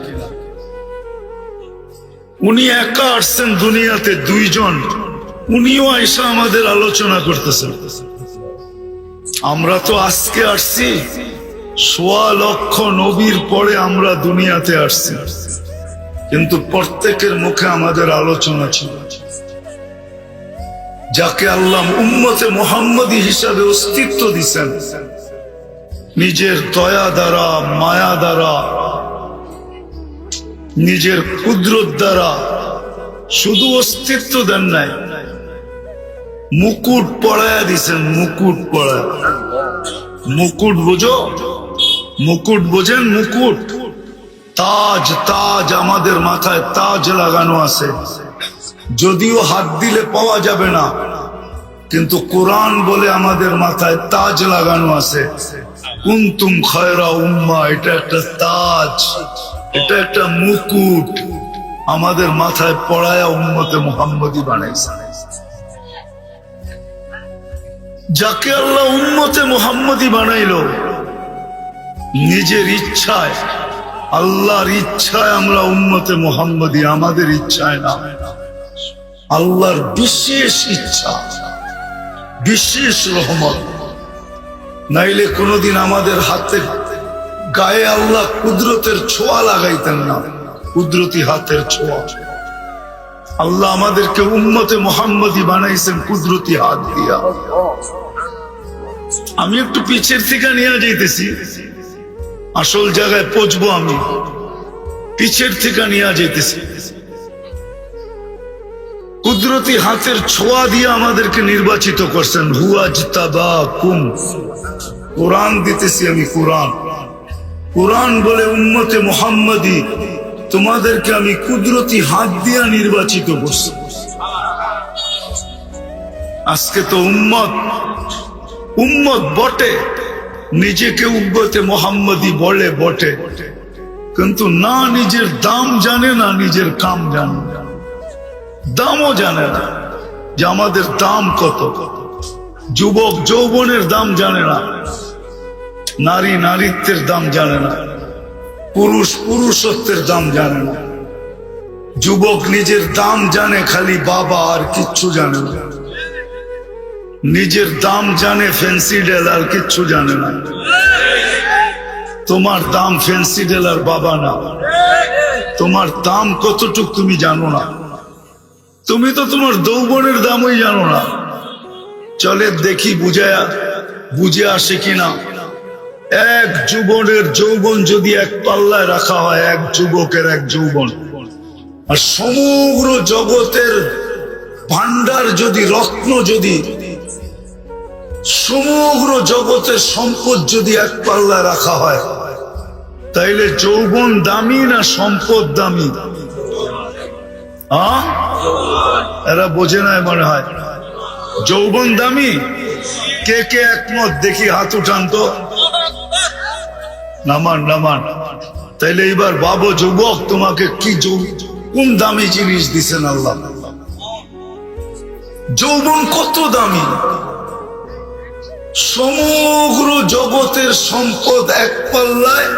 উনি একা আসছেন দুনিয়াতে, 2 জন, উনিও আইসা আমাদের আলোচনা করতেছেন। আমরা তো আজকে আসছি, 1.25 লক্ষ নবীর পরে আমরা দুনিয়াতে আসছি, কিন্তু প্রত্যেকের মুখে আমাদের আলোচনা ছিল। যাকে আল্লাহ উম্মতে মুহাম্মদী হিসাবে অস্তিত্ব দিছেন, নিজের দয়া দ্বারা, মায়া দ্বারা, নিজের কুদরত দ্বারা শুধু অস্তিত্ব দেন নাই, মুকুট পড়ায়া দিছেন। মুকুট পড়ায়, মুকুট বোঝো? মুকুট বোঝেন? মুকুট, তাজ। তাজ আমাদের মাথায় তাজ লাগানো আছে, যদিও হাত দিলে পাওয়া যাবে না, কিন্তু কোরআন বলে আমাদের মাথায় তাজ লাগানো আছে। কুনতুম খায়রা উম্মাহ, এটা একটা তাজ, এটা একটা মুকুট আমাদের মাথায় পড়ায়া উম্মতে মুহাম্মদী বানাইছে। যাকে আল্লাহ উম্মতে মুহাম্মদী বানাইলো নিজের ইচ্ছায়, আল্লাহর ইচ্ছায় আমরা উম্মতে মুহাম্মদী, আমাদের ইচ্ছায় না, আল্লাহর বিশেষ ইচ্ছা, বিশেষ রহমত। নাইলে কোনদিন আমাদের হাতে গায়ে আল্লাহ কুদরতের ছোঁয়া লাগাইতেন না, কুদরতি হাতের ছোঁয়া। আল্লাহ আমাদেরকে উম্মতে মুহাম্মদী বানাইছেন কুদরতি হাত দিয়া। আমি একটু পিছের থেকে নিয়ে যাইতেছি, আসল জায়গায় পৌঁছবো। আমি পিছের থেকে নিয়ে যাইতেছি। কুদরতি হাতের ছোঁয়া দিয়ে আমাদেরকে নির্বাচিত করছেন। হুয়াজতাবাকুম, কোরআন দিতেছি আমি। কোরআন, কোরআন বলে উম্মতে মুহাম্মদী তোমাদেরকে আমি কুদরতি হাত দিয়ে নির্বাচিত করছি। আজকে তো উম্মত বটে, নিজেকে উম্মতে মুহাম্মদী বলে বটে, কিন্তু না নিজের দাম জানে, না নিজের কাম জানে, দামও জানে না যে আমাদের দাম কত। যুবক যৌবনের দাম জানে না, নারী নারীত্বের দাম জানে না, পুরুষ পুরুষত্বের দাম জানে না। যুবক নিজের দাম জানে খালি বাবা, আর কিচ্ছু জানে না। নিজের দাম জানে ফ্যান্সি ডেল, আর কিচ্ছু জানে না। তোমার দাম ফ্যান্সি ডেল আর বাবা না। তোমার দাম কতটুক তুমি জানো না। তুমি তো তোমার যৌবনের দামই জানো না। চলে দেখি বুঝে আসে কিনা। এক যুবনের যৌবন যদি এক পাল্লায় রাখা হয়, এক যুবকের এক যৌবন, আর সমগ্র জগতের ভান্ডার যদি, রত্ন যদি, সমগ্র জগতের সম্পদ যদি এক পাল্লায় রাখা হয়, তাইলে যৌবন দামি না সম্পদ দামি? এরা বোঝে না মনে হয়। যৌবন দামি। কে কে একমত দেখি হাত উঠান তো। নামান নামান। তাইলে এবার বাবু যুবক, তোমাকে কি কোন দামি জিনিস দিছেন আল্লাহ? যৌবন কত দামি। সমগ্র জগতের সম্পদ এক পাল্লায়,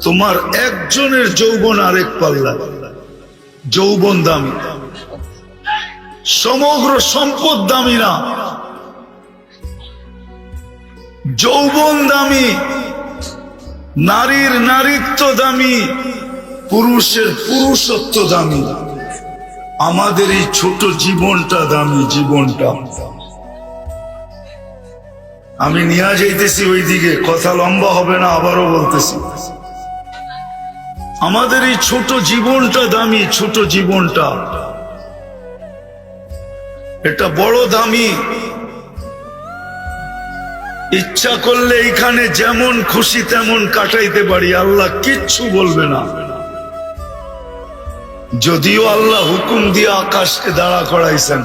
তোমার একজনের যৌবন আরেক পাল্লায়। যৌবন দামি, সমগ্র সম্পদ দামি না। যৌবন দামি, নারীর নারীত্ব দামি, পুরুষের পুরুষত্ব দামি। আমাদের এই ছোট জীবনটা দামি। জীবনটা আমি নিয়ে যাইতেছি ওইদিকে, কথা লম্বা হবে না, আবারও বলতেছি, আমাদের এই ছোট জীবনটা দামি। ছোট জীবনটা এটা বড় দামি। ইচ্ছা করলে এখানে যেমন খুশি তেমন কাটাইতে পারি, আল্লাহ কিচ্ছু বলবে না। যদিও আল্লাহ হুকুম দিয়ে আকাশকে দাঁড়া করাইছেন,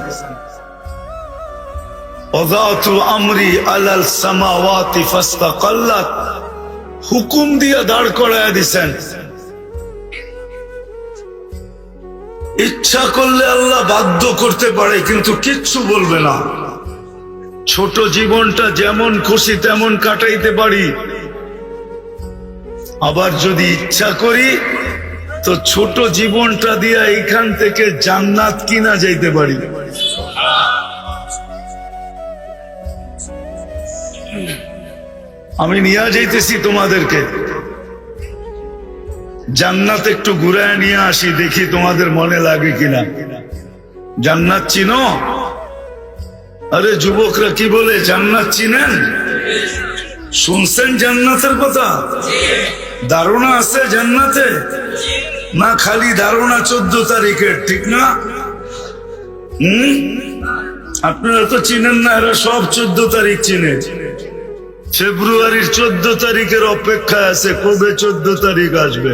ওয়াদাতু আমরি আলাল সামাওয়াতি ফাস্তাকাল্লাত, হুকুম দিয়ে দাঁড় করাইয়া দিছেন। ইচ্ছা করলে আল্লাহ বাধ্য করতে পারে, কিন্তু কিচ্ছু বলবে না। ছোট জীবনটা যেমন খুশি তেমন কাটাইতে পারি, আবার যদি ইচ্ছা করি তো ছোট জীবনটা দিয়া এইখান থেকে জান্নাত কিনা যাইতে পারি। আমি নিয়ে যাইতেছি তোমাদেরকে জান্নাত, একটু ঘুরায় নিয়ে আসি, দেখি তোমাদের মনে লাগে কিনা। জান্নাত চিনো? আরে যুবকরা কি বলে, জান্নাত চিনেন? শুনছেন জান্নাতের কথা? ধারণা আছে জান্নাতে? না খালি ধারণা 14 তারিখের, ঠিক না? আপনারা তো চিনেন না, এরা সব 14 তারিখ চিনে। ফেব্রুয়ারির 14 তারিখের অপেক্ষায় আছে, কবে 14 তারিখ আসবে।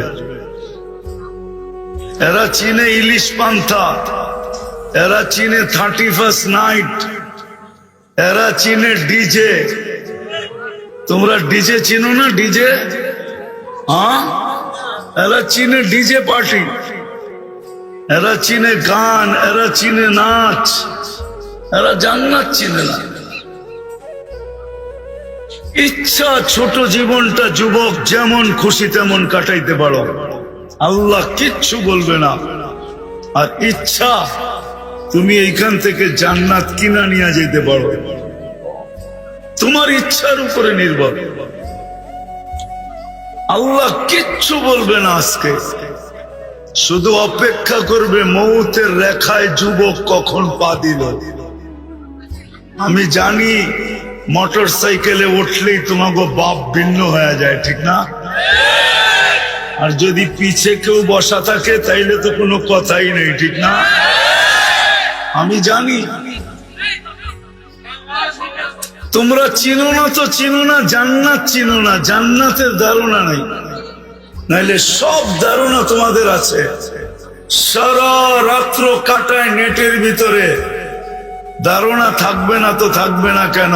এরা চিনে ইলিশ পান্থা, এরা চিনে 31st নাইট, এরা চিনে ডিজে। তোমরা ডিজে চিনো না? ডিজে, এরা চিনে ডিজে পার্টি, এরা চিনে গান, এরা চিনে নাচ, এরা জান্নাত চিনে না। ইচ্ছা ছোট জীবনটা যুবক যেমন খুশি তেমন কাটাইতে পারো, আল্লাহ কিচ্ছু বলবে না। আর ইচ্ছা তুমি এইখান থেকে জান্নাত কিনা নিয়ে যেতে পারো, তোমার ইচ্ছার উপরে নির্ভর। আল্লাহ কিচ্ছু বলবে না। আজকে শুধু অপেক্ষা করবে মৌতের রেখায় যুবক কখন পা দিল। আমি জানি মোটর সাইকেলে উঠলেই তোমাকে বাপ ভিন্ন হয়ে যায়, ঠিক না? আর যদি পিছে কেউ বসা থাকে তাইলে তো কোনো কথাই নেই, ঠিক না? আমি জানি তোমরা চিনো না, তো চিনো না, জান্নাত চিনো না, জান্নাতের ধারণা নেই। নাইলে সব ধারণা তোমাদের আছে। সারা রাত্র কাটায় নেটের ভিতরে, ধারণা থাকবে না তো থাকবে না কেন?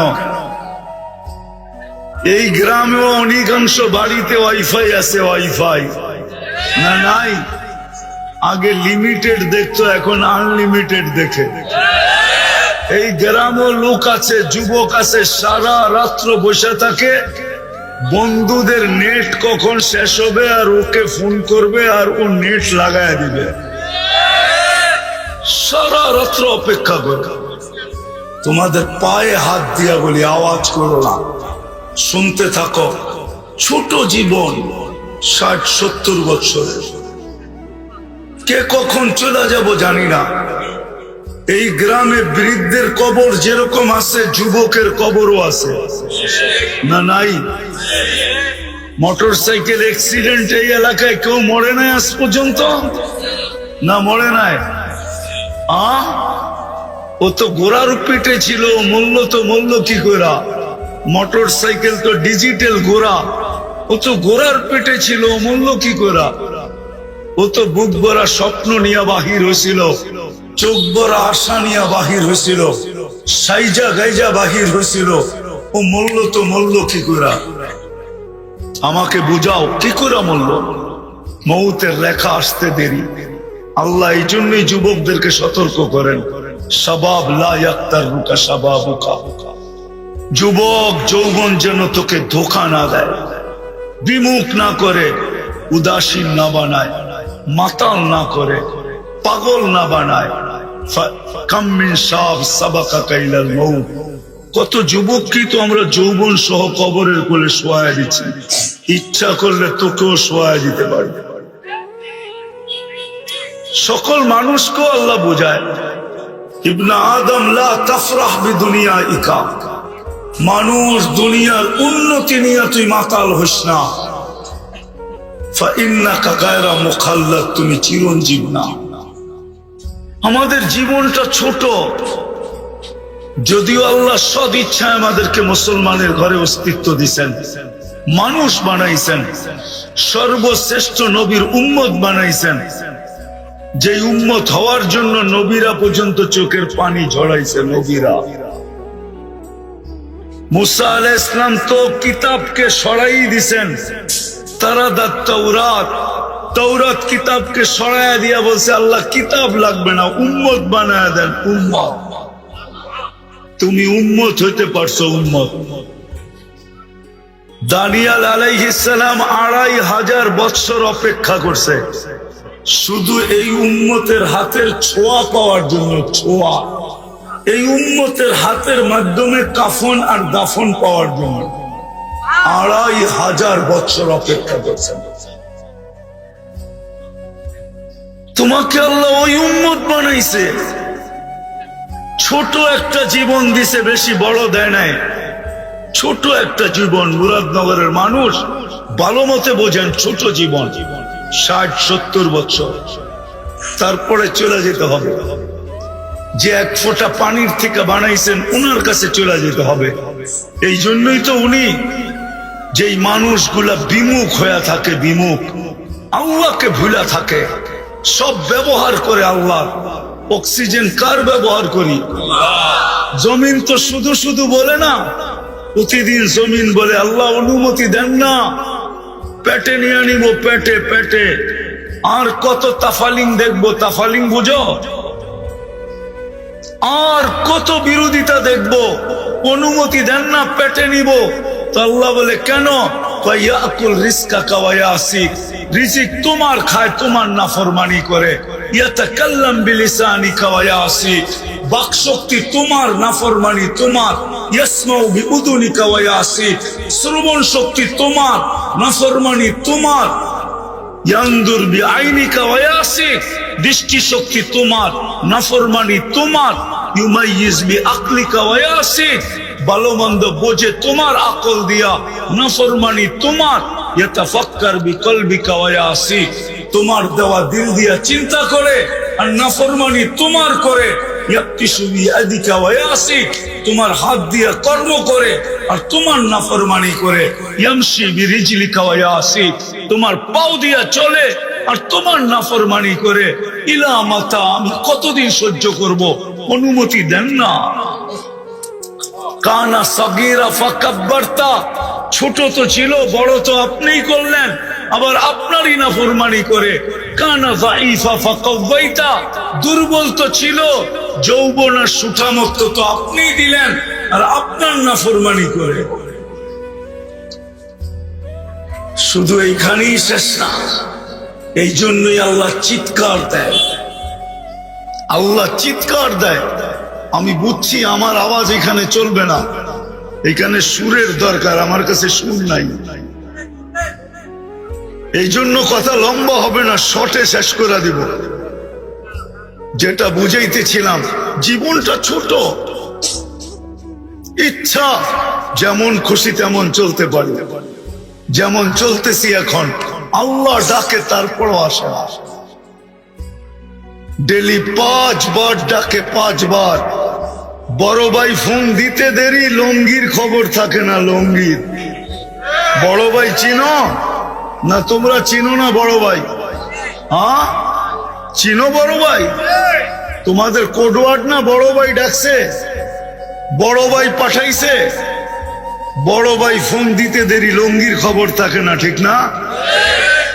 এই গ্রামেও অনেকাংশ বাড়িতে ওয়াইফাই আছে। ওয়াইফাই না নাই? আগে লিমিটেড দেখতো, এখন আনলিমিটেড দেখে। এই গ্রামেও লোক আছে, যুবক আছে, সারা রাত্র বসে থাকে, বন্ধুদের নেট কখন শেষ হবে আর ওকে ফোন করবে আর ও নেট লাগায় দিবে। সারা রাত্র অপেক্ষা করে। তোমাদের পায়ে হাত দিয়া বলি, আওয়াজ করো না, শুনতে থাকো। ছোট জীবন, 60-70 বছরের, কে কখন চলে যাব জানি না। এই গ্রামে বৃদ্ধের কবর যেরকম আছে, যুবকের কবরও আছে, না নাই? মোটর সাইকেল অ্যাক্সিডেন্ট এই এলাকায় কেউ মরে নাই আজ পর্যন্ত? না মরে নাই? ও তো ঘোড়ার পিঠে ছিল, মূল্য কি ঘোড়া? মোটর সাইকেল তো ডিজিটাল ঘোড়া। ও তো ঘোড়ার পেটে ছিল, মূল্য কি ঘোড়া? ও তো বুক ভরা স্বপ্ন নিয়ে বাহির হয়েছিল, চোখ ভরা আশা নিয়ে বাহির হয়েছিল, সাইজা গাইজা বাহির হয়েছিল। ও মূল্য কি ঘোড়া? আমাকে বুঝাও কি করে মূল্য? মৌতের রেখা আসতে দেরি। আল্লাহ এই জন্যই যুবকদেরকে সতর্ক করেন, শাবাব লা ইয়াক্তারুকা শাবাবুকা। যুবক যৌবন যেন তোকে ধোঁকা না দেয়, বিমুখ না করে, উদাসীন না বানায়, মাতাল না করে, পাগল না বানায়। কাম মিন শাব সাবাকা ইলাল মউত। কত যুবককে তো আমরা যৌবন সহ কবরের কোলে শোয়া দিচ্ছি। ইচ্ছা করলে তোকেও শোয়া দিতে পারবে। সকল মানুষকেও আল্লাহ বোঝায়, ইবনে আদম লা তাফরাহ বিদুনিয়াইকা। মানুষ দুনিয়ার উন্নতি নিয়ে তুই মাতাল হইস না। ফাইন্নাকা গায়রা মুখাল্লাদ, তুমি চিরঞ্জীব না। আমাদের জীবনটা ছোট, যদিও আল্লাহ সদ ইচ্ছায় আমাদেরকে মুসলমানের ঘরে অস্তিত্ব দিয়েছেন, মানুষ বানাইছেন, সর্বশ্রেষ্ঠ নবীর উম্মত বানাইছেন, যে উম্মত হওয়ার জন্য নবীরা পর্যন্ত চোখের পানি ঝরাইছে। নবীরা, মুসা আলাইহিস সালাম তো কিতাবকে সরাই দিছেন, তাওরাত কিতাবকে সরাইয়া দিয়া বলছে আল্লাহ কিতাব লাগবে না, উম্মত বানায়া দেন। উম্মত, তুমি উম্মত হইতে পারছো। উম্মত দানিয়েল আলাইহিস সালাম 2500 বছর অপেক্ষা করছে শুধু এই উম্মতের হাতের ছোঁয়া পাওয়ার জন্য। ছোঁয়া, এই উম্মতের হাতের মাধ্যমে কাফন আর দাফন পাওয়ার জন্য 2500 বছর অপেক্ষা করছেন। তোমাকে আল্লাহ ওই উম্মত বানাইছে, ছোট একটা জীবন দিছে, বেশি বড় দেয় নাই। ছোট একটা জীবন। মুরাদনগরের মানুষ ভালো মতে বোঝেন, ছোট জীবন, 60-70 বছর, তারপরে চলে যেতে হবে। যে এক ফোঁটা পানির থেকে বানাইছেন উনার কাছে চলে যেতে হবে। এই জন্যই তো উনি, যেই মানুষগুলা বিমুখ হয়ে থাকে, বিমুখ, আল্লাহকে ভুলা থাকে, সব ব্যবহার করে আল্লাহ। অক্সিজেন কার ব্যবহার করি? জমিন তো শুধু শুধু বলে না, প্রতিদিন জমিন বলে আল্লাহ অনুমতি দেন না, পেটে নিয়ে নিব, পেটে পেটে। আর কত তাফালিং দেখবো? তাফালিং বুঝো? আর কত বিরোধিতা দেখবো? অনুমতি দেন না, পেটে নিব। তো আল্লাহ বলে কেন? ইয়াকুল রিজকাকা ওয়া ইয়াসিক, রিজিক তোমার খায়, তোমার নাফরমানি করে। ইয়াতাকাল্লাম বিলিসানিকা ওয়া ইয়াসিক, বাকশক্তি তোমার, নাফরমানি তোমার। ইয়াসমাউ বিউদুনিকা ওয়া ইয়াসিক, শ্রবণ শক্তি তোমার, নাফরমানি তোমার। ইয়ানদুর বিআইনিকা ওয়া ইয়াসিক, দৃষ্টি শক্তি তোমার, নাফরমানি তোমার। ইউমাইয়িজ বিআকলিকা ওয়া ইয়াসিক, ভালো মন্দ বোঝে তোমার আকল দিয়া, নাফরমানি তোমার। ইয়াতাফাক্কার বিকলবিকা ওয়া ইয়াসিক, তোমার দেওয়া দিল দিয়া চিন্তা করে, আর নাফরমানি তোমার করে। ইয়াক্তিসু বিয়াদিকা ওয়া ইয়াসিক, তোমার হাত দিয়া কর্ম করে আর তোমার নাফরমানি করে। ইয়ামশি বিরিজলিকা ওয়া ইয়াসিক, তোমার পাও দিয়া চলে আর তোমার নাফরমানি করে। ইলা মাতা, আমি কতদিন সহ্য করব? অনুমতি দেন না। কানা সাগীরা ফাকাব্বারতা, ছোট তো ছিল, বড় তো আপনিই করলেন, আবার আপনারই নাফরমানি করে। কানা যায়ীফা ফাকাওয়াইতা, দুর্বল তো ছিল, যৌবন আর সুঠামত্ব তো আপনিই দিলেন, আর আপনার নাফরমানি করে। শুধু এইখানেই শেষ না, এই জন্যই আল্লাহ চিৎকার দেয়। আল্লাহ চিৎকার দেয়। আমি বুঝছি আমার আওয়াজ এখানে চলবে না, এখানে সুরের দরকার, আমার কাছে সুর নাই। এই জন্য কথা লম্বা হবে না, শর্টে শেষ করে দিব। যেটা বুঝাইতেছিলাম, জীবনটা ছোট, ইচ্ছা যেমন খুশি তেমন চলতে পারি, যেমন চলতেছি এখন। আল্লাহ ডাকে তারপরও আসে না। ডেলি 5 বার ডাকে, 5 বার। বড় ভাই ফোন দিতে দেরি, লঙ্গির খবর থাকে না। লঙ্গির বড় ভাই চিনো না? তোমরা চিনো না বড় ভাই? হ্যাঁ চিনো বড় ভাই? তোমাদের কোডওয়ার্ড না বড় ভাই ডাকছে, বড় ভাই পাঠাইছে। বড় ভাই ফোন দিতে দেরি, লঙ্গির খবর থাকে না, ঠিক না?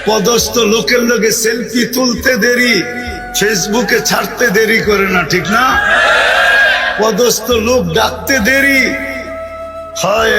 পদস্থ লোকের লগে সেলফি তুলতে দেরি, ফেসবুকে ছাড়তে দেরি করে না, ঠিক না? পদস্থ লোক ডাকতে দেরি হয়।